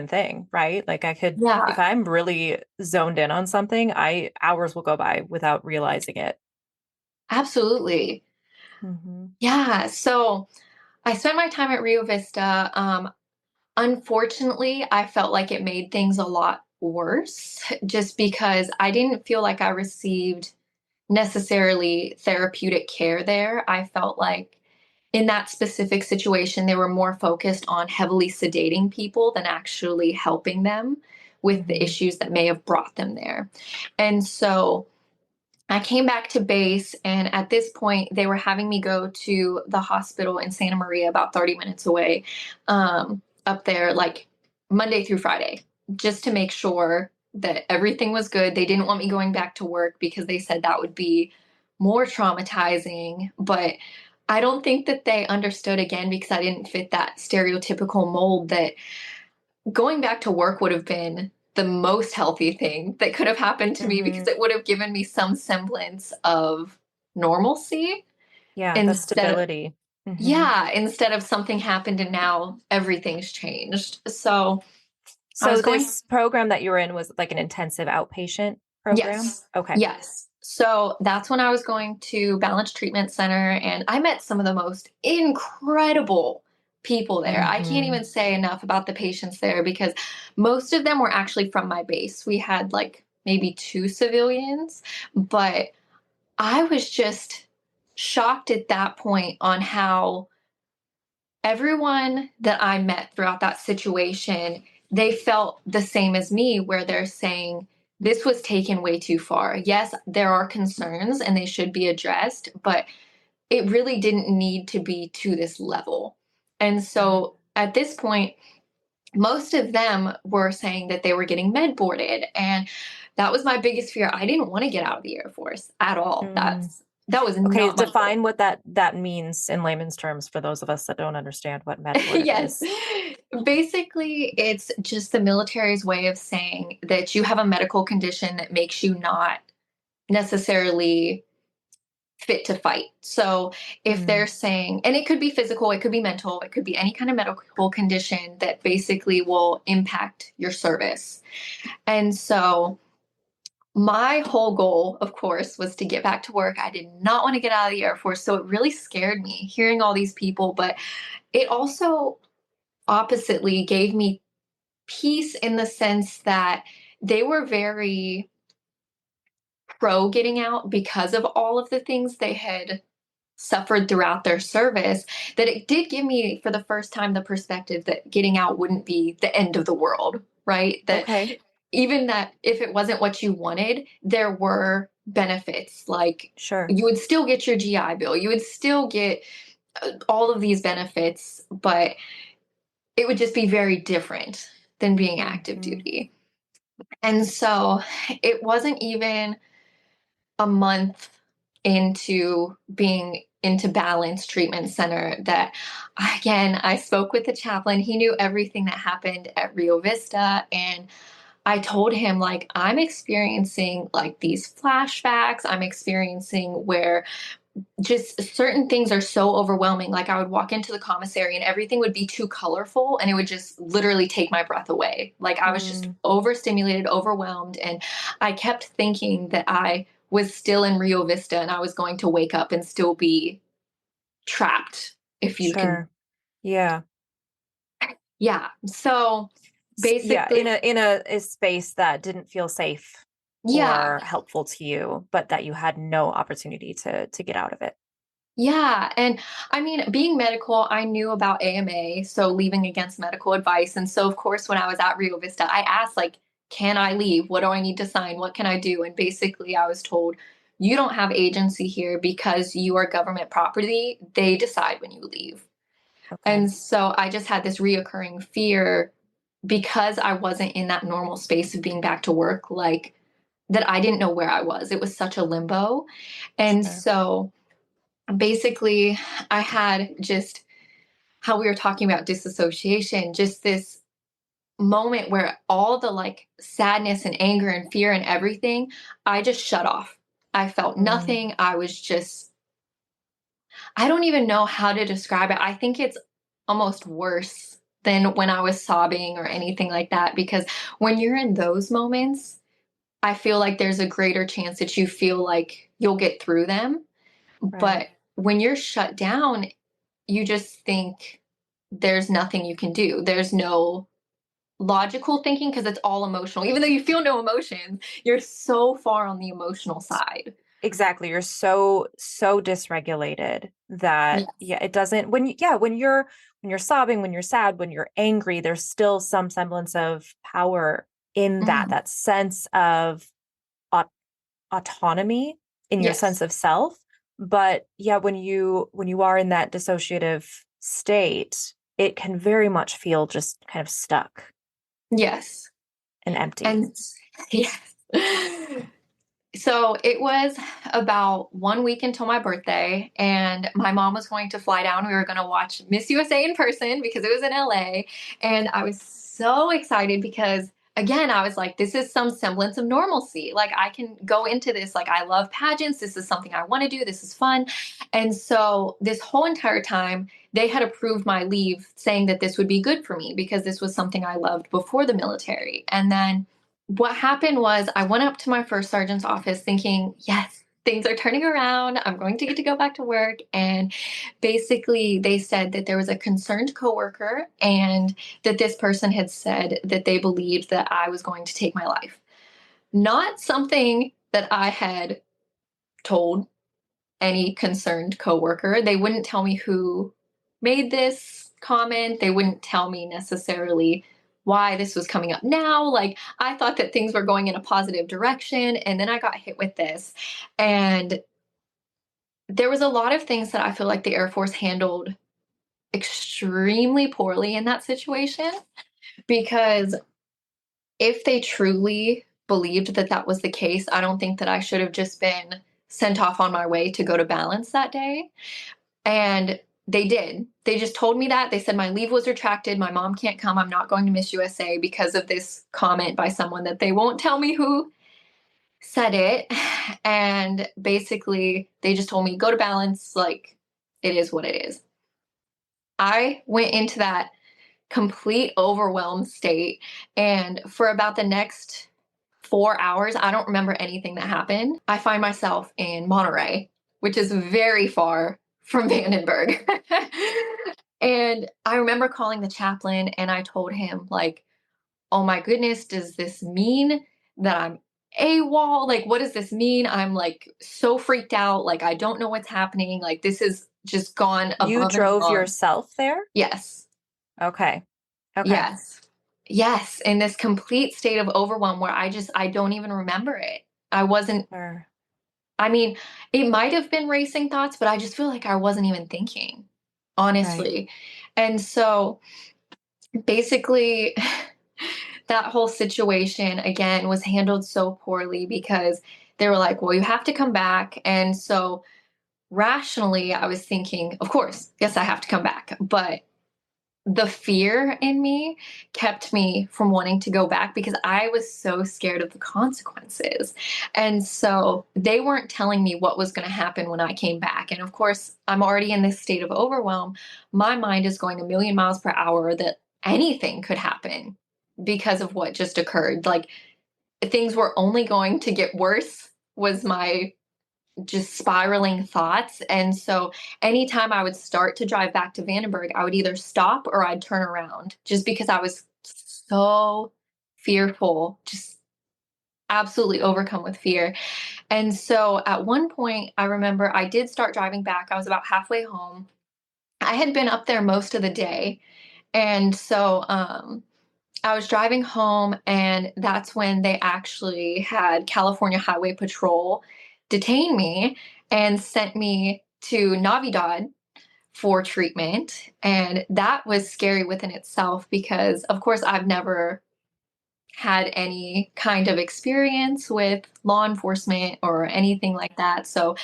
thing, right? Like I could if Yeah. I'm really zoned in on something, I hours will go by without realizing it. Absolutely. Mhm. Yeah. So I spent my time at Rio Vista. Unfortunately, I felt like it made things a lot worse just because I didn't feel like I received necessarily therapeutic care there. I felt like in that specific situation, they were more focused on heavily sedating people than actually helping them with the Mhm. issues that may have brought them there. And so I came back to base, and at this point, they were having me go to the hospital in Santa Maria, about 30 minutes away, up there, like Monday through Friday, just to make sure that everything was good. They didn't want me going back to work because they said that would be more traumatizing. But I don't think that they understood, again, because I didn't fit that stereotypical mold, that going back to work would have been the most healthy thing that could have happened to me because Mhm. it would have given me some semblance of normalcy Yeah, the instead of, stability. Mhm. yeah, instead of something happened and now everything's changed. So I So was going, this program that you were in was like an intensive outpatient program? yes, Okay. yes. So that's when I was going to Balance Treatment Center, and I met some of the most incredible people there. I can't Mhm. even say enough about the patients there because most of them were actually from my base. We had like maybe two civilians, but I was just shocked at that point on how everyone that I met throughout that situation, they felt the same as me, where they're saying, this was taken way too far. Yes, there are concerns and they should be addressed, but it really didn't need to be to this level. And Mhm. so at this point, most of them were saying that they were getting med boarded. And that was my biggest fear. I didn't want to get out of the Air Force at all. Mm. That was Okay, not my define goal. what that means in layman's terms for those of us that don't understand what med boarded Yes. is. Basically, it's just the military's way of saying that you have a medical condition that makes you not necessarily fit to fight. So, if Mm. they're saying, and it could be physical, it could be mental, it could be any kind of medical condition that basically will impact your service. And so, my whole goal, of course, was to get back to work. I did not want to get out of the Air Force. So, it really scared me hearing all these people, but it also oppositely gave me peace in the sense that they were very pro getting out because of all of the things they had suffered throughout their service, that it did give me for the first time the perspective that getting out wouldn't be the end of the world, right? That Okay, even that if it wasn't what you wanted, there were benefits. Like sure. you would still get your GI Bill, you would still get all of these benefits, but it would just be very different than being active Mhm. duty. And so it wasn't even a month into being into Balance Treatment Center that, again, I spoke with the chaplain. He knew everything that happened at Rio Vista. And I told him, like, I'm experiencing like these flashbacks. I'm experiencing where just certain things are so overwhelming. Like I would walk into the commissary and everything would be too colorful and it would just literally take my breath away. Like I was just Mm. overstimulated, overwhelmed. And I kept thinking that I was still in Rio Vista and I was going to wake up and still be trapped, if you can. Sure. Yeah. Yeah. So Yeah, Basically, in a space that didn't feel safe yeah. or helpful to you, but that you had no opportunity to get out of it. Yeah, and I mean, being medical, I knew about AMA, so leaving against medical advice. And so, of course, when I was at Rio Vista, I asked, like, can I leave? What do I need to sign? What can I do? And basically, I was told, you don't have agency here because you are government property. They decide when you leave. Okay. And so I just had this reoccurring fear because I wasn't in that normal space of being back to work, like that I didn't know where I was. It was such a limbo. And Sure. so basically, I had just how we were talking about disassociation, just this moment where all the like sadness and anger and fear and everything, I just shut off. I felt Mm, nothing. I was just, I don't even know how to describe it. I think it's almost worse than when I was sobbing or anything like that, because when you're in those moments, I feel like there's a greater chance that you feel like you'll get through them. right. But when you're shut down, you just think there's nothing you can do. There's no logical thinking because it's all emotional. Even though you feel no emotions, you're so far on the emotional side. Exactly. You're so dysregulated that Yes. yeah, it doesn't when you're sobbing, when you're sad, when you're angry, there's still some semblance of power in that Mhm. that sense of aut autonomy in your sense Yes. of self. But yeah, when you are in that dissociative state, it can very much feel just kind of stuck Yes. and empty. And yes. So it was about 1 week until my birthday, and my mom was going to fly down. We were going to watch Miss USA in person because it was in LA. And I was so excited because, again, I was like, this is some semblance of normalcy. Like, I can go into this. Like, I love pageants. This is something I want to do. This is fun. And so, this whole entire time, they had approved my leave, saying that this would be good for me because this was something I loved before the military. And then what happened was I went up to my first sergeant's office thinking, yes, things are turning around. I'm going to get to go back to work. And basically, they said that there was a concerned coworker and that this person had said that they believed that I was going to take my life. Not something that I had told any concerned coworker. They wouldn't tell me who made this comment. They wouldn't tell me necessarily why this was coming up now. Like, I thought that things were going in a positive direction, and then I got hit with this. And there was a lot of things that I feel like the Air Force handled extremely poorly in that situation, because if they truly believed that that was the case, I don't think that I should have just been sent off on my way to go to balance that day. And they did. They just told me that. They said my leave was retracted. My mom can't come. I'm not going to Miss USA because of this comment by someone that they won't tell me who said it. And basically, they just told me, go to balance. Like, it is what it is. I went into that complete overwhelmed state. And for about the next 4 hours, I don't remember anything that happened. I find myself in Monterey, which is very far from Vandenberg. And I remember calling the chaplain and I told him, like, oh my goodness, does this mean that I'm AWOL? Like, what does this mean? I'm like so freaked out. Like, I don't know what's happening. Like, this has just gone You above and drove beyond. yourself there? Yes. Okay. Okay. Yes. Yes. In this complete state of overwhelm where I don't even remember it. I wasn't, Sure. I mean, it might have been racing thoughts, but I just feel like I wasn't even thinking, Right. honestly. And so basically, that whole situation again was handled so poorly because they were like, well, you have to come back. And so rationally, I was thinking, of course, yes, I have to come back. But the fear in me kept me from wanting to go back because I was so scared of the consequences. And so they weren't telling me what was going to happen when I came back. And of course, I'm already in this state of overwhelm. My mind is going a million miles per hour that anything could happen because of what just occurred. Like, things were only going to get worse, was my just spiraling thoughts. And so anytime I would start to drive back to Vandenberg, I would either stop or I'd turn around just because I was so fearful, just absolutely overcome with fear. And so at one point, I remember I did start driving back. I was about halfway home. I had been up there most of the day. And so I was driving home, and that's when they actually had California Highway Patrol detain me and sent me to Navidad for treatment. And that was scary within itself because, of course, I've never had any kind of experience with law enforcement or anything like that. So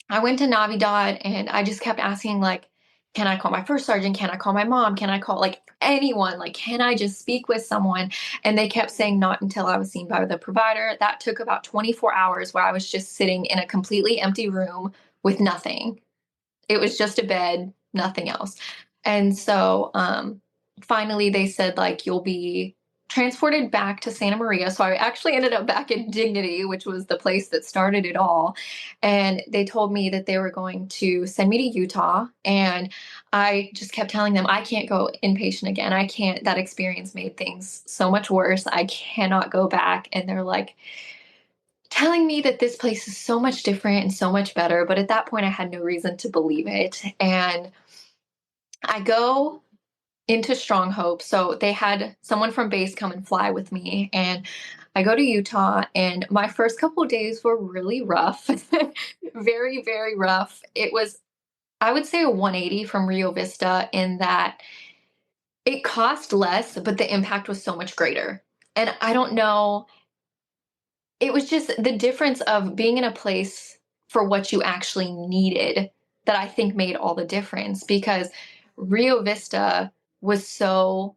I went to Navidad and I just kept asking, like, can I call my first sergeant? Can I call my mom? Can I call like anyone? Like, can I just speak with someone? And they kept saying not until I was seen by the provider. That took about 24 hours where I was just sitting in a completely empty room with nothing. It was just a bed, nothing else. And so finally they said, like, you'll be transported back to Santa Maria. So I actually ended up back in Dignity, which was the place that started it all. And they told me that they were going to send me to Utah. And I just kept telling them, I can't go inpatient again. I can't. That experience made things so much worse. I cannot go back. And they're like, telling me that this place is so much different and so much better. But at that point, I had no reason to believe it. And I go into Strong Hope. So they had someone from base come and fly with me. And I go to Utah, and my first couple of days were really rough. Very, very rough. It was, I would say, a 180 from Rio Vista in that it cost less, but the impact was so much greater. And I don't know, it was just the difference of being in a place for what you actually needed that I think made all the difference, because Rio Vista was so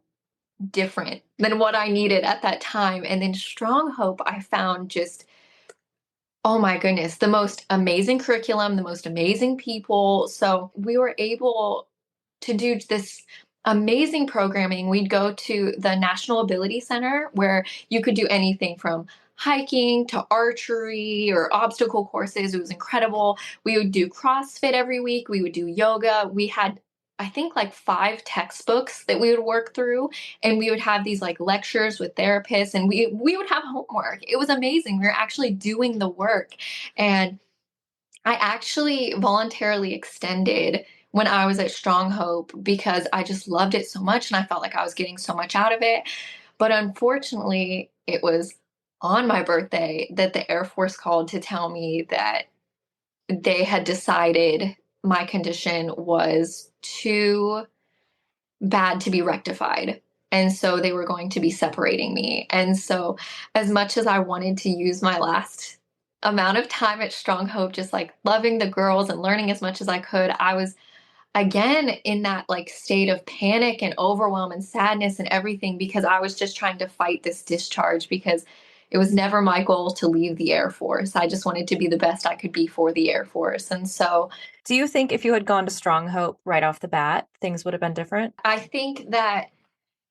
different than what I needed at that time. And then Strong Hope, I found just, oh my goodness, the most amazing curriculum, the most amazing people. So we were able to do this amazing programming. We'd go to the National Ability Center where you could do anything from hiking to archery or obstacle courses. It was incredible. We would do CrossFit every week. We would do yoga. We had, I think, like 5 textbooks that we would work through, and we would have these like lectures with therapists, and we would have homework. It was amazing. We were actually doing the work. And I actually voluntarily extended when I was at Strong Hope because I just loved it so much and I felt like I was getting so much out of it. But unfortunately, it was on my birthday that the Air Force called to tell me that they had decided my condition was too bad to be rectified. And so they were going to be separating me. And so, as much as I wanted to use my last amount of time at Strong Hope, just like loving the girls and learning as much as I could, I was again in that like state of panic and overwhelm and sadness and everything because I was just trying to fight this discharge because it was never my goal to leave the Air Force. I just wanted to be the best I could be for the Air Force. And so, Do you think if you had gone to Strong Hope right off the bat, things would have been different? I think that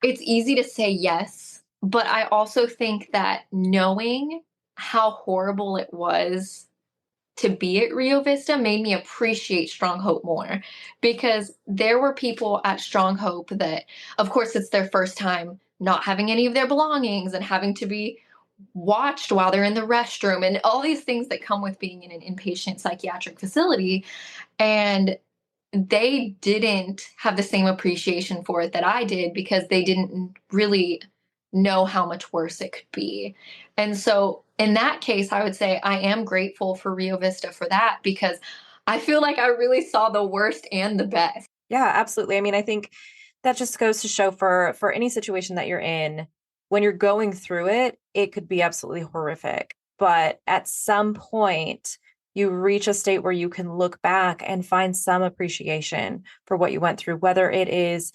it's easy to say yes, but I also think that knowing how horrible it was to be at Rio Vista made me appreciate Strong Hope more because there were people at Strong Hope that, of course, it's their first time not having any of their belongings and having to be watched while they're in the restroom and all these things that come with being in an inpatient psychiatric facility. And they didn't have the same appreciation for it that I did because they didn't really know how much worse it could be. And so in that case, I would say I am grateful for Rio Vista for that because I feel like I really saw the worst and the best. Yeah, absolutely. I mean, I think that just goes to show for any situation that you're in, when you're going through it, it could be absolutely horrific. But at some point, you reach a state where you can look back and find some appreciation for what you went through, whether it is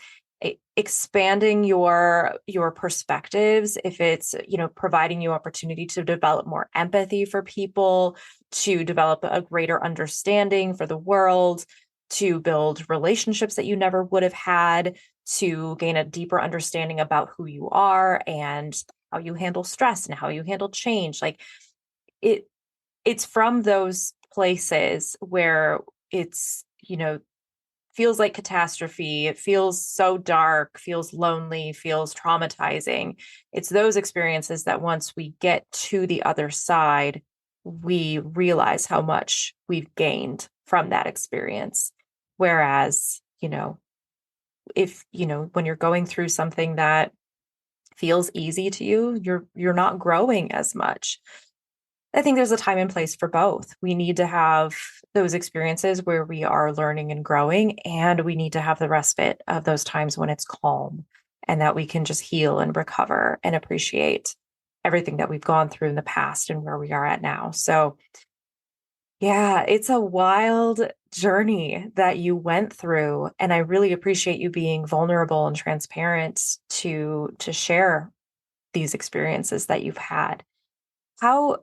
expanding your perspectives, if it's, providing you opportunity to develop more empathy for people, to develop a greater understanding for the world, to build relationships that you never would have had, to gain a deeper understanding about who you are and how you handle stress and how you handle change. Like it, it's from those places where it's, feels like catastrophe. It feels so dark, feels lonely, feels traumatizing. It's those experiences that once we get to the other side, we realize how much we've gained from that experience. Whereas, if, when you're going through something that feels easy to you, you're not growing as much. I think there's a time and place for both. We need to have those experiences where we are learning and growing, and we need to have the respite of those times when it's calm and that we can just heal and recover and appreciate everything that we've gone through in the past and where we are at now. So, yeah, it's a wild journey that you went through, and I really appreciate you being vulnerable and transparent to share these experiences that you've had. How,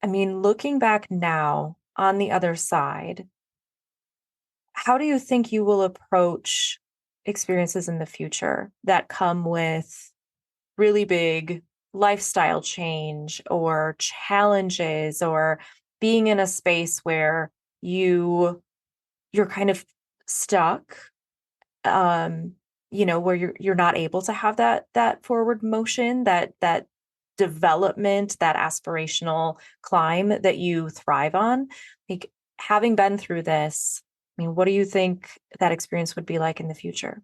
I mean, looking back now on the other side, how do you think you will approach experiences in the future that come with really big lifestyle change or challenges, or being in a space where you're kind of stuck, um where you're not able to have that forward motion, that development, that aspirational climb that you thrive on? Like, having been through this, I mean, what do you think that experience would be like in the future?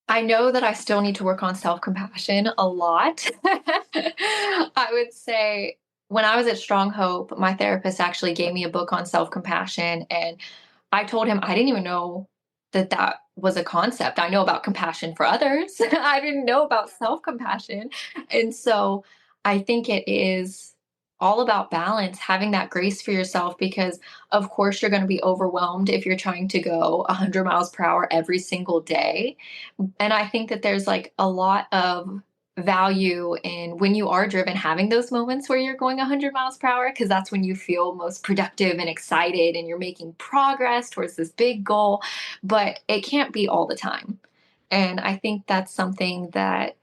I know that I still need to work on self-compassion a lot. I would say when I was at Strong Hope, my therapist actually gave me a book on self-compassion, and I told him I didn't even know that that was a concept. I know about compassion for others. I didn't know about self-compassion. And so I think it is all about balance, having that grace for yourself, because of course you're going to be overwhelmed if you're trying to go 100 miles per hour every single day. And I think that there's like a lot of value in when you are driven having those moments where you're going 100 miles per hour, because that's when you feel most productive and excited and you're making progress towards this big goal. But it can't be all the time. And I think that's something that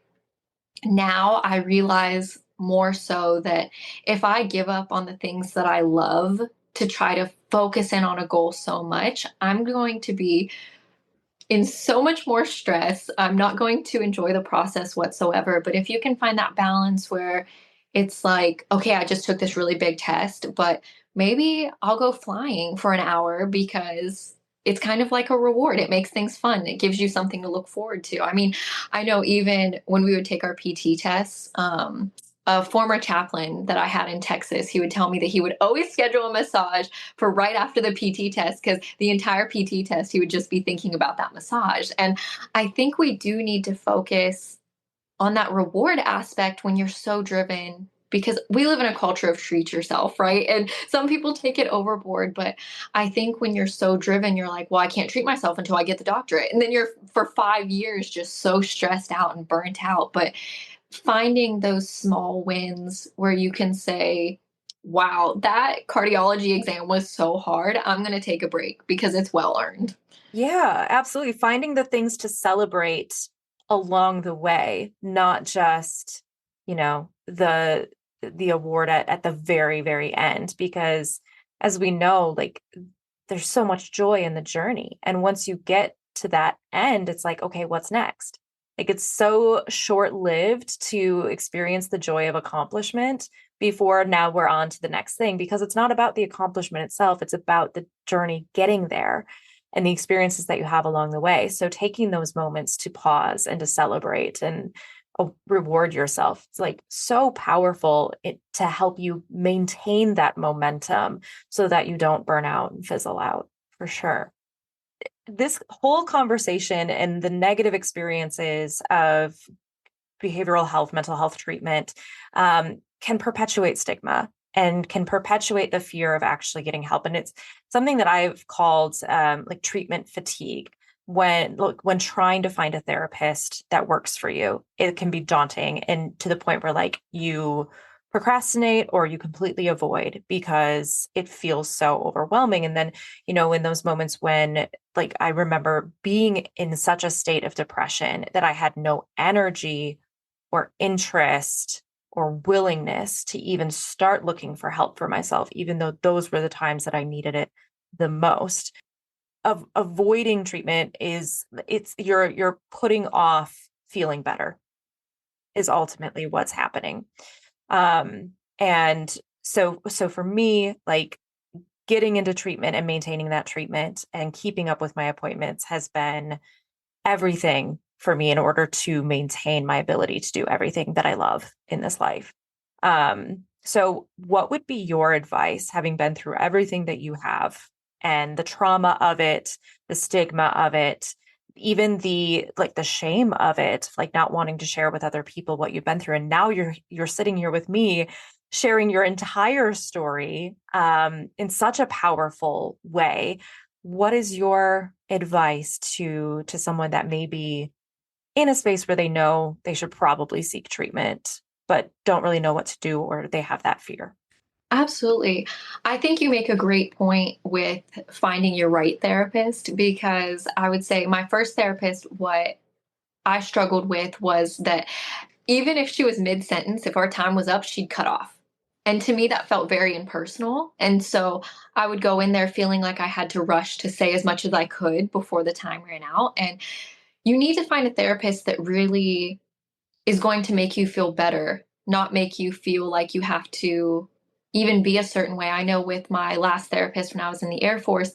now I realize more so, that if I give up on the things that I love to try to focus in on a goal so much, I'm going to be in so much more stress. I'm not going to enjoy the process whatsoever. But if you can find that balance where it's like, okay, I just took this really big test, but maybe I'll go flying for an hour because it's kind of like a reward. It makes things fun. It gives you something to look forward to. I mean, I know even when we would take our PT tests, a former chaplain that I had in Texas, he would tell me that he would always schedule a massage for right after the PT test, because the entire PT test he would just be thinking about that massage. And I think we do need to focus on that reward aspect when you're so driven, because we live in a culture of treat yourself, right? And some people take it overboard, but I think when you're so driven, you're like, well, I can't treat myself until I get the doctorate. And then you're for 5 years just so stressed out and burnt out. But finding those small wins where you can say, wow, that cardiology exam was so hard. I'm going to take a break because it's well earned. Yeah, absolutely. Finding the things to celebrate along the way, not just, the award at the very, very end, because as we know, like, there's so much joy in the journey. And once you get to that end, it's like, okay, what's next? Like, it's so short-lived to experience the joy of accomplishment before now we're on to the next thing, because it's not about the accomplishment itself, it's about the journey getting there and the experiences that you have along the way. So taking those moments to pause and to celebrate and reward yourself, it's like so powerful to help you maintain that momentum so that you don't burn out and fizzle out, for sure. This whole conversation and the negative experiences of behavioral health, mental health treatment, can perpetuate stigma and can perpetuate the fear of actually getting help. And it's something that I've called, like, treatment fatigue. When trying to find a therapist that works for you, it can be daunting, and to the point where, like, you procrastinate or you completely avoid because it feels so overwhelming. And then, in those moments when, like, I remember being in such a state of depression that I had no energy or interest or willingness to even start looking for help for myself, even though those were the times that I needed it the most. of avoiding treatment it's you're putting off feeling better is ultimately what's happening. And so for me, like getting into treatment and maintaining that treatment and keeping up with my appointments has been everything for me in order to maintain my ability to do everything that I love in this life. So what would be your advice, having been through everything that you have and the trauma of it, the stigma of it, even the like the shame of it, like not wanting to share with other people what you've been through, and now you're sitting here with me sharing your entire story in such a powerful way. What is your advice to someone that may be in a space where they know they should probably seek treatment, but don't really know what to do, or they have that fear? Absolutely. I think you make a great point with finding your right therapist, because I would say my first therapist, what I struggled with was that even if she was mid sentence, if our time was up, she'd cut off. And to me, that felt very impersonal. And so I would go in there feeling like I had to rush to say as much as I could before the time ran out. And you need to find a therapist that really is going to make you feel better, not make you feel like you have to even be a certain way. I know with my last therapist when I was in the Air Force,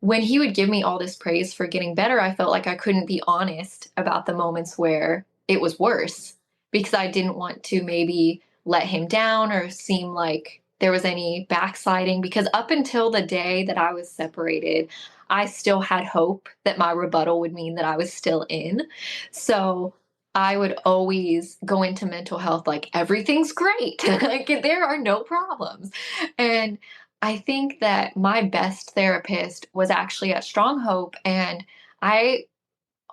when he would give me all this praise for getting better, I felt like I couldn't be honest about the moments where it was worse, because I didn't want to maybe let him down or seem like there was any backsliding. Because up until the day that I was separated, I still had hope that my rebuttal would mean that I was still in. So I would always go into mental health like everything's great, like there are no problems. And I think that my best therapist was actually at Strong Hope. And I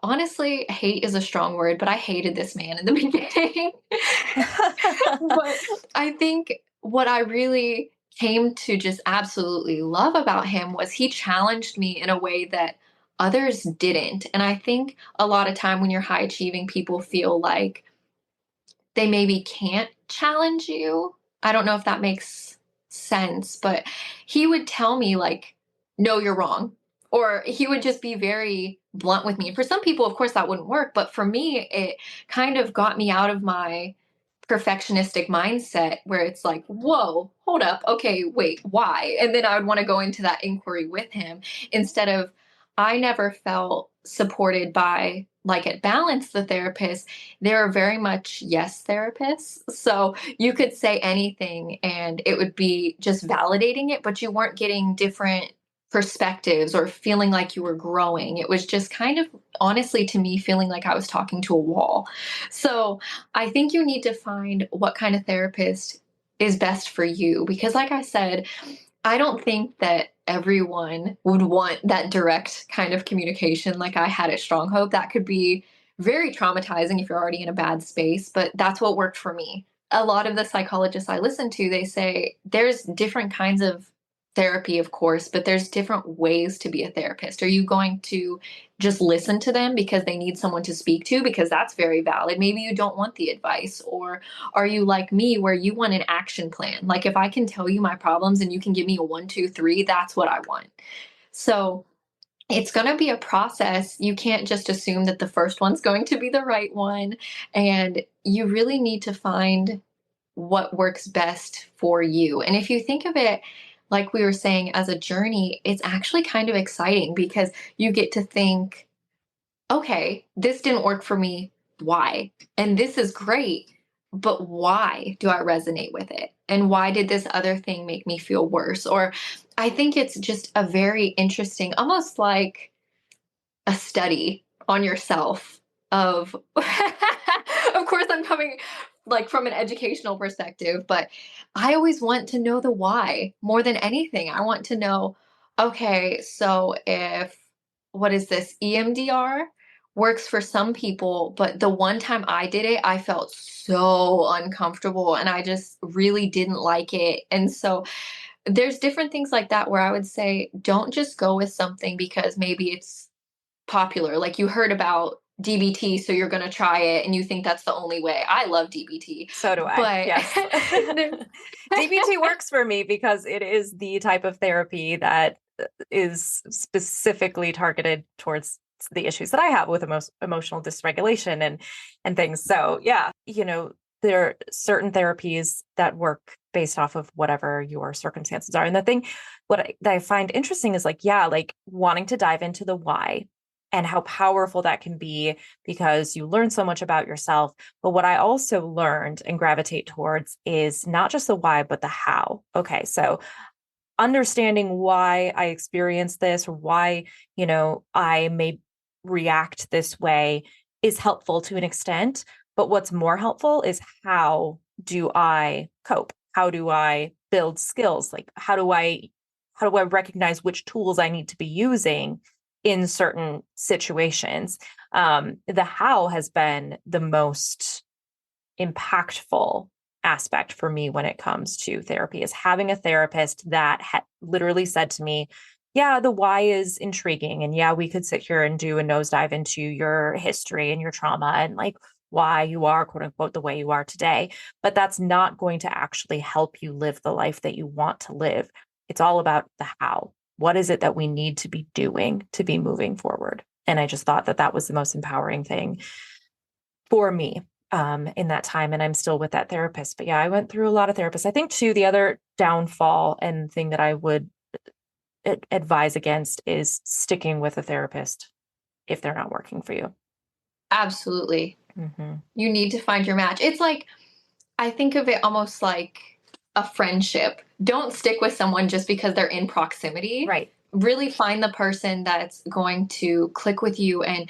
honestly, hate is a strong word, but I hated this man in the beginning. But I think what I really came to just absolutely love about him was he challenged me in a way that others didn't. And I think a lot of time when you're high achieving, people feel like they maybe can't challenge you. I don't know if that makes sense, but he would tell me, like, no, you're wrong. Or he would just be very blunt with me. And for some people, of course, that wouldn't work. But for me, it kind of got me out of my perfectionistic mindset where it's like, whoa, hold up. Okay, wait, why? And then I would want to go into that inquiry with him instead of, I never felt supported by, like at Balance, the therapist. They're very much yes therapists. So you could say anything and it would be just validating it, but you weren't getting different perspectives or feeling like you were growing. It was just kind of, honestly, to me, feeling like I was talking to a wall. So I think you need to find what kind of therapist is best for you. Because, like I said, I don't think that everyone would want that direct kind of communication like I had at Strong Hope. That could be very traumatizing if you're already in a bad space, but that's what worked for me. A lot of the psychologists I listen to, they say there's different kinds of therapy, of course, but there's different ways to be a therapist. Are you going to just listen to them because they need someone to speak to? Because that's very valid. Maybe you don't want the advice. Or are you like me where you want an action plan? Like if I can tell you my problems and you can give me a one, two, three, that's what I want. So it's going to be a process. You can't just assume that the first one's going to be the right one. And you really need to find what works best for you. And if you think of it, like we were saying, as a journey, it's actually kind of exciting because you get to think, okay, this didn't work for me. Why? And this is great. But why do I resonate with it? And why did this other thing make me feel worse? Or I think it's just a very interesting, almost like a study on yourself of of course I'm coming like from an educational perspective, but I always want to know the why more than anything. I want to know, okay, so if, what is this, EMDR works for some people, but the one time I did it, I felt so uncomfortable and I just really didn't like it. And so there's different things like that where I would say don't just go with something because maybe it's popular. Like you heard about DBT, so you're going to try it and you think that's the only way. I love DBT, So do I. but Yes. DBT works for me because it is the type of therapy that is specifically targeted towards the issues that I have with emotional dysregulation and things. So yeah, there are certain therapies that work based off of whatever your circumstances are. And the thing, that I find interesting is like, yeah, like wanting to dive into the why and how powerful that can be because you learn so much about yourself. But what I also learned and gravitate towards is not just the why, but the how. Okay, so understanding why I experience this or why, I may react this way is helpful to an extent. But what's more helpful is how do I cope? How do I build skills? Like how do I recognize which tools I need to be using in certain situations? The how has been the most impactful aspect for me when it comes to therapy is having a therapist that literally said to me, yeah, the why is intriguing. And yeah, we could sit here and do a nosedive into your history and your trauma and like why you are, quote unquote, the way you are today. But that's not going to actually help you live the life that you want to live. It's all about the how. What is it that we need to be doing to be moving forward? And I just thought that that was the most empowering thing for me in that time. And I'm still with that therapist. But yeah, I went through a lot of therapists. I think too, the other downfall and thing that I would advise against is sticking with a therapist if they're not working for you. Absolutely. Mm-hmm. You need to find your match. It's like, I think of it almost like a friendship. Don't stick with someone just because they're in proximity. Right. Really find the person that's going to click with you, and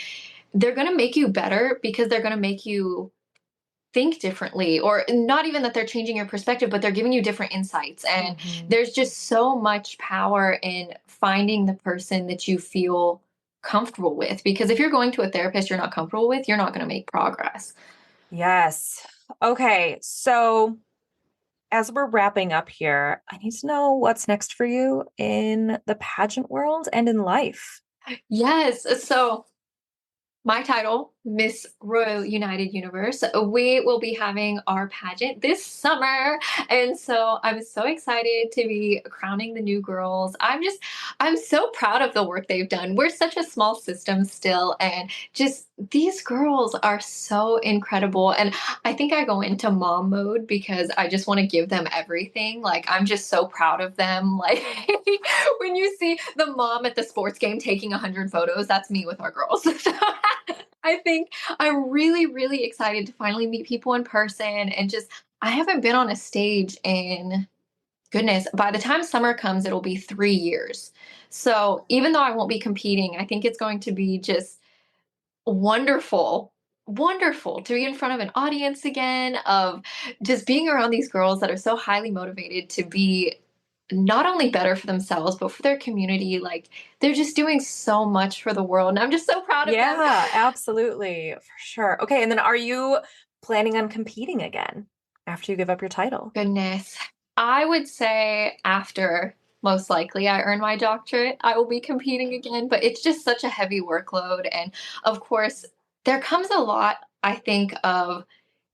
they're going to make you better because they're going to make you think differently, or not even that they're changing your perspective, but they're giving you different insights. And Mm-hmm. there's just so much power in finding the person that you feel comfortable with, because if you're going to a therapist you're not comfortable with, you're not going to make progress. Yes. Okay. So as we're wrapping up here, I need to know what's next for you in the pageant world and in life. Yes, so my title, Miss Royal United Universe. We will be having our pageant this summer. And so I'm so excited to be crowning the new girls. I'm so proud of the work they've done. We're such a small system still. And just these girls are so incredible. And I think I go into mom mode because I just want to give them everything. Like, I'm just so proud of them. Like, when you see the mom at the sports game taking 100 photos, that's me with our girls. I think I'm really, really excited to finally meet people in person, and just, I haven't been on a stage in, goodness, by the time summer comes, it'll be 3 years. So even though I won't be competing, I think it's going to be just wonderful, wonderful to be in front of an audience again, of just being around these girls that are so highly motivated to be not only better for themselves, but for their community. Like, they're just doing so much for the world. And I'm just so proud of them. Yeah, absolutely. For sure. Okay. And then are you planning on competing again after you give up your title? Goodness. I would say after, most likely, I earn my doctorate, I will be competing again, but it's just such a heavy workload. And of course, there comes a lot, I think, of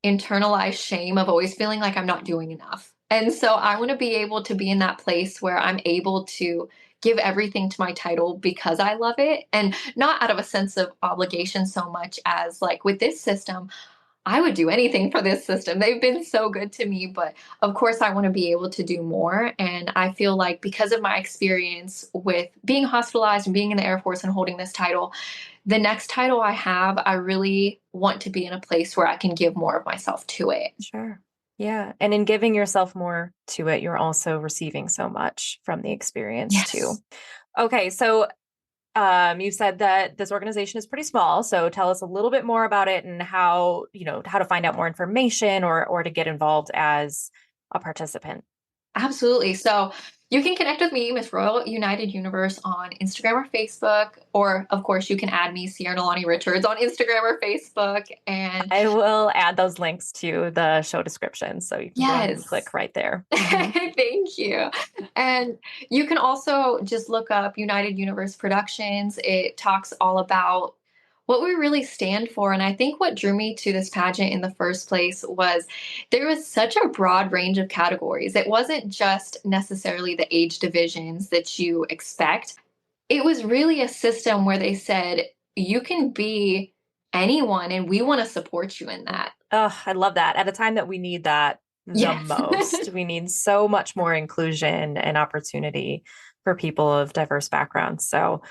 internalized shame of always feeling like I'm not doing enough. And so I want to be able to be in that place where I'm able to give everything to my title because I love it, and not out of a sense of obligation so much as, like, with this system, I would do anything for this system. They've been so good to me, but of course, I want to be able to do more. And I feel like because of my experience with being hospitalized and being in the Air Force and holding this title, the next title I have, I really want to be in a place where I can give more of myself to it. Sure. Yeah. And in giving yourself more to it, you're also receiving so much from the experience too. Yes. Okay. So you said that this organization is pretty small. So tell us a little bit more about it and how to find out more information or to get involved as a participant. Absolutely. So you can connect with me, Miss Royal United Universe, on Instagram or Facebook. Or, of course, you can add me, Cierra Nalani Richards, on Instagram or Facebook. And I will add those links to the show description so you can go ahead and click yes, right there. Mhm. thank you. And you can also just look up United Universe Productions. It talks all about what we really stand for. And I think what drew me to this pageant in the first place was there was such a broad range of categories. It wasn't just necessarily the age divisions that you expect. It was really a system where they said, you can be anyone, and we want to support you in that. Oh, I love that. At a time that we need that the Yes. most, we need so much more inclusion and opportunity for people of diverse backgrounds. So,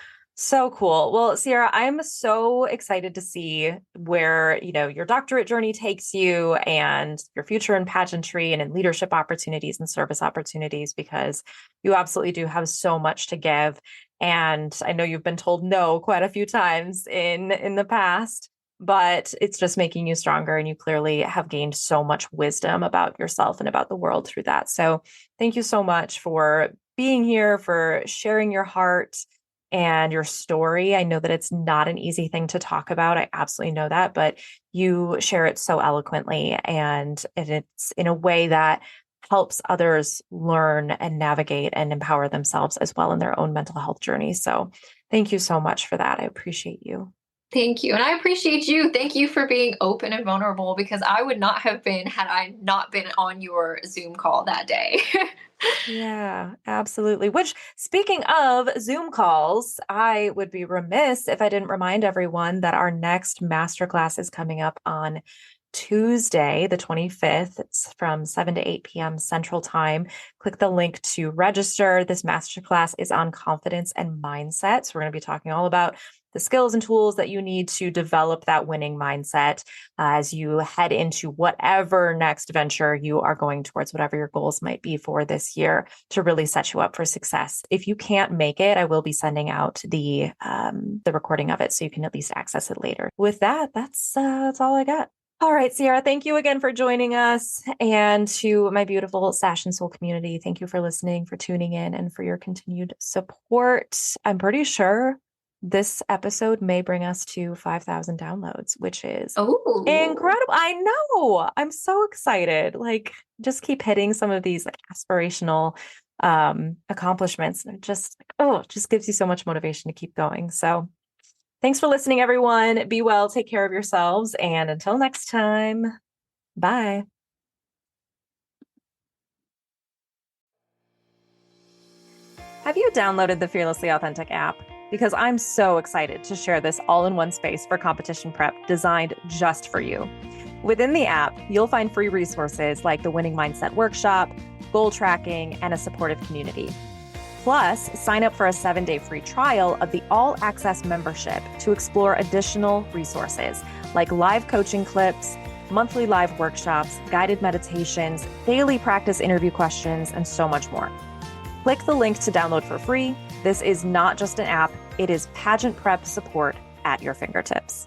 so cool. Well, Sierra, I'm so excited to see where, your doctorate journey takes you and your future in pageantry and in leadership opportunities and service opportunities, because you absolutely do have so much to give. And I know you've been told no quite a few times in the past, but it's just making you stronger. And you clearly have gained so much wisdom about yourself and about the world through that. So thank you so much for being here, for sharing your heart and your story. I know that it's not an easy thing to talk about. I absolutely know that, but you share it so eloquently, and it's in a way that helps others learn and navigate and empower themselves as well in their own mental health journey. So thank you so much for that. I appreciate you. Thank you. And I appreciate you. Thank you for being open and vulnerable, because I would not have been had I not been on your Zoom call that day. Yeah, absolutely. Which, speaking of Zoom calls, I would be remiss if I didn't remind everyone that our next masterclass is coming up on Tuesday, the 25th. It's from 7 to 8 p.m. Central Time. Click the link to register. This masterclass is on confidence and mindset. So we're going to be talking all about the skills and tools that you need to develop that winning mindset as you head into whatever next venture you are going towards, whatever your goals might be for this year, to really set you up for success. If you can't make it, I will be sending out the recording of it so you can at least access it later. With that, that's all I got. All right, Sierra, thank you again for joining us. And to my beautiful Sash and Soul community, thank you for listening, for tuning in, and for your continued support. I'm pretty sure this episode may bring us to 5,000 downloads, which is Oh, incredible. I know. I'm so excited. Like, just keep hitting some of these aspirational accomplishments. And it just gives you so much motivation to keep going. So thanks for listening, everyone. Be well, take care of yourselves, and until next time, bye. Have you downloaded the Fearlessly Authentic app? Because I'm so excited to share this all-in-one space for competition prep designed just for you. Within the app, you'll find free resources like the Winning Mindset Workshop, goal tracking, and a supportive community. Plus, sign up for a 7-day free trial of the all-access membership to explore additional resources like live coaching clips, monthly live workshops, guided meditations, daily practice interview questions, and so much more. Click the link to download for free. This is not just an app, it is pageant prep support at your fingertips.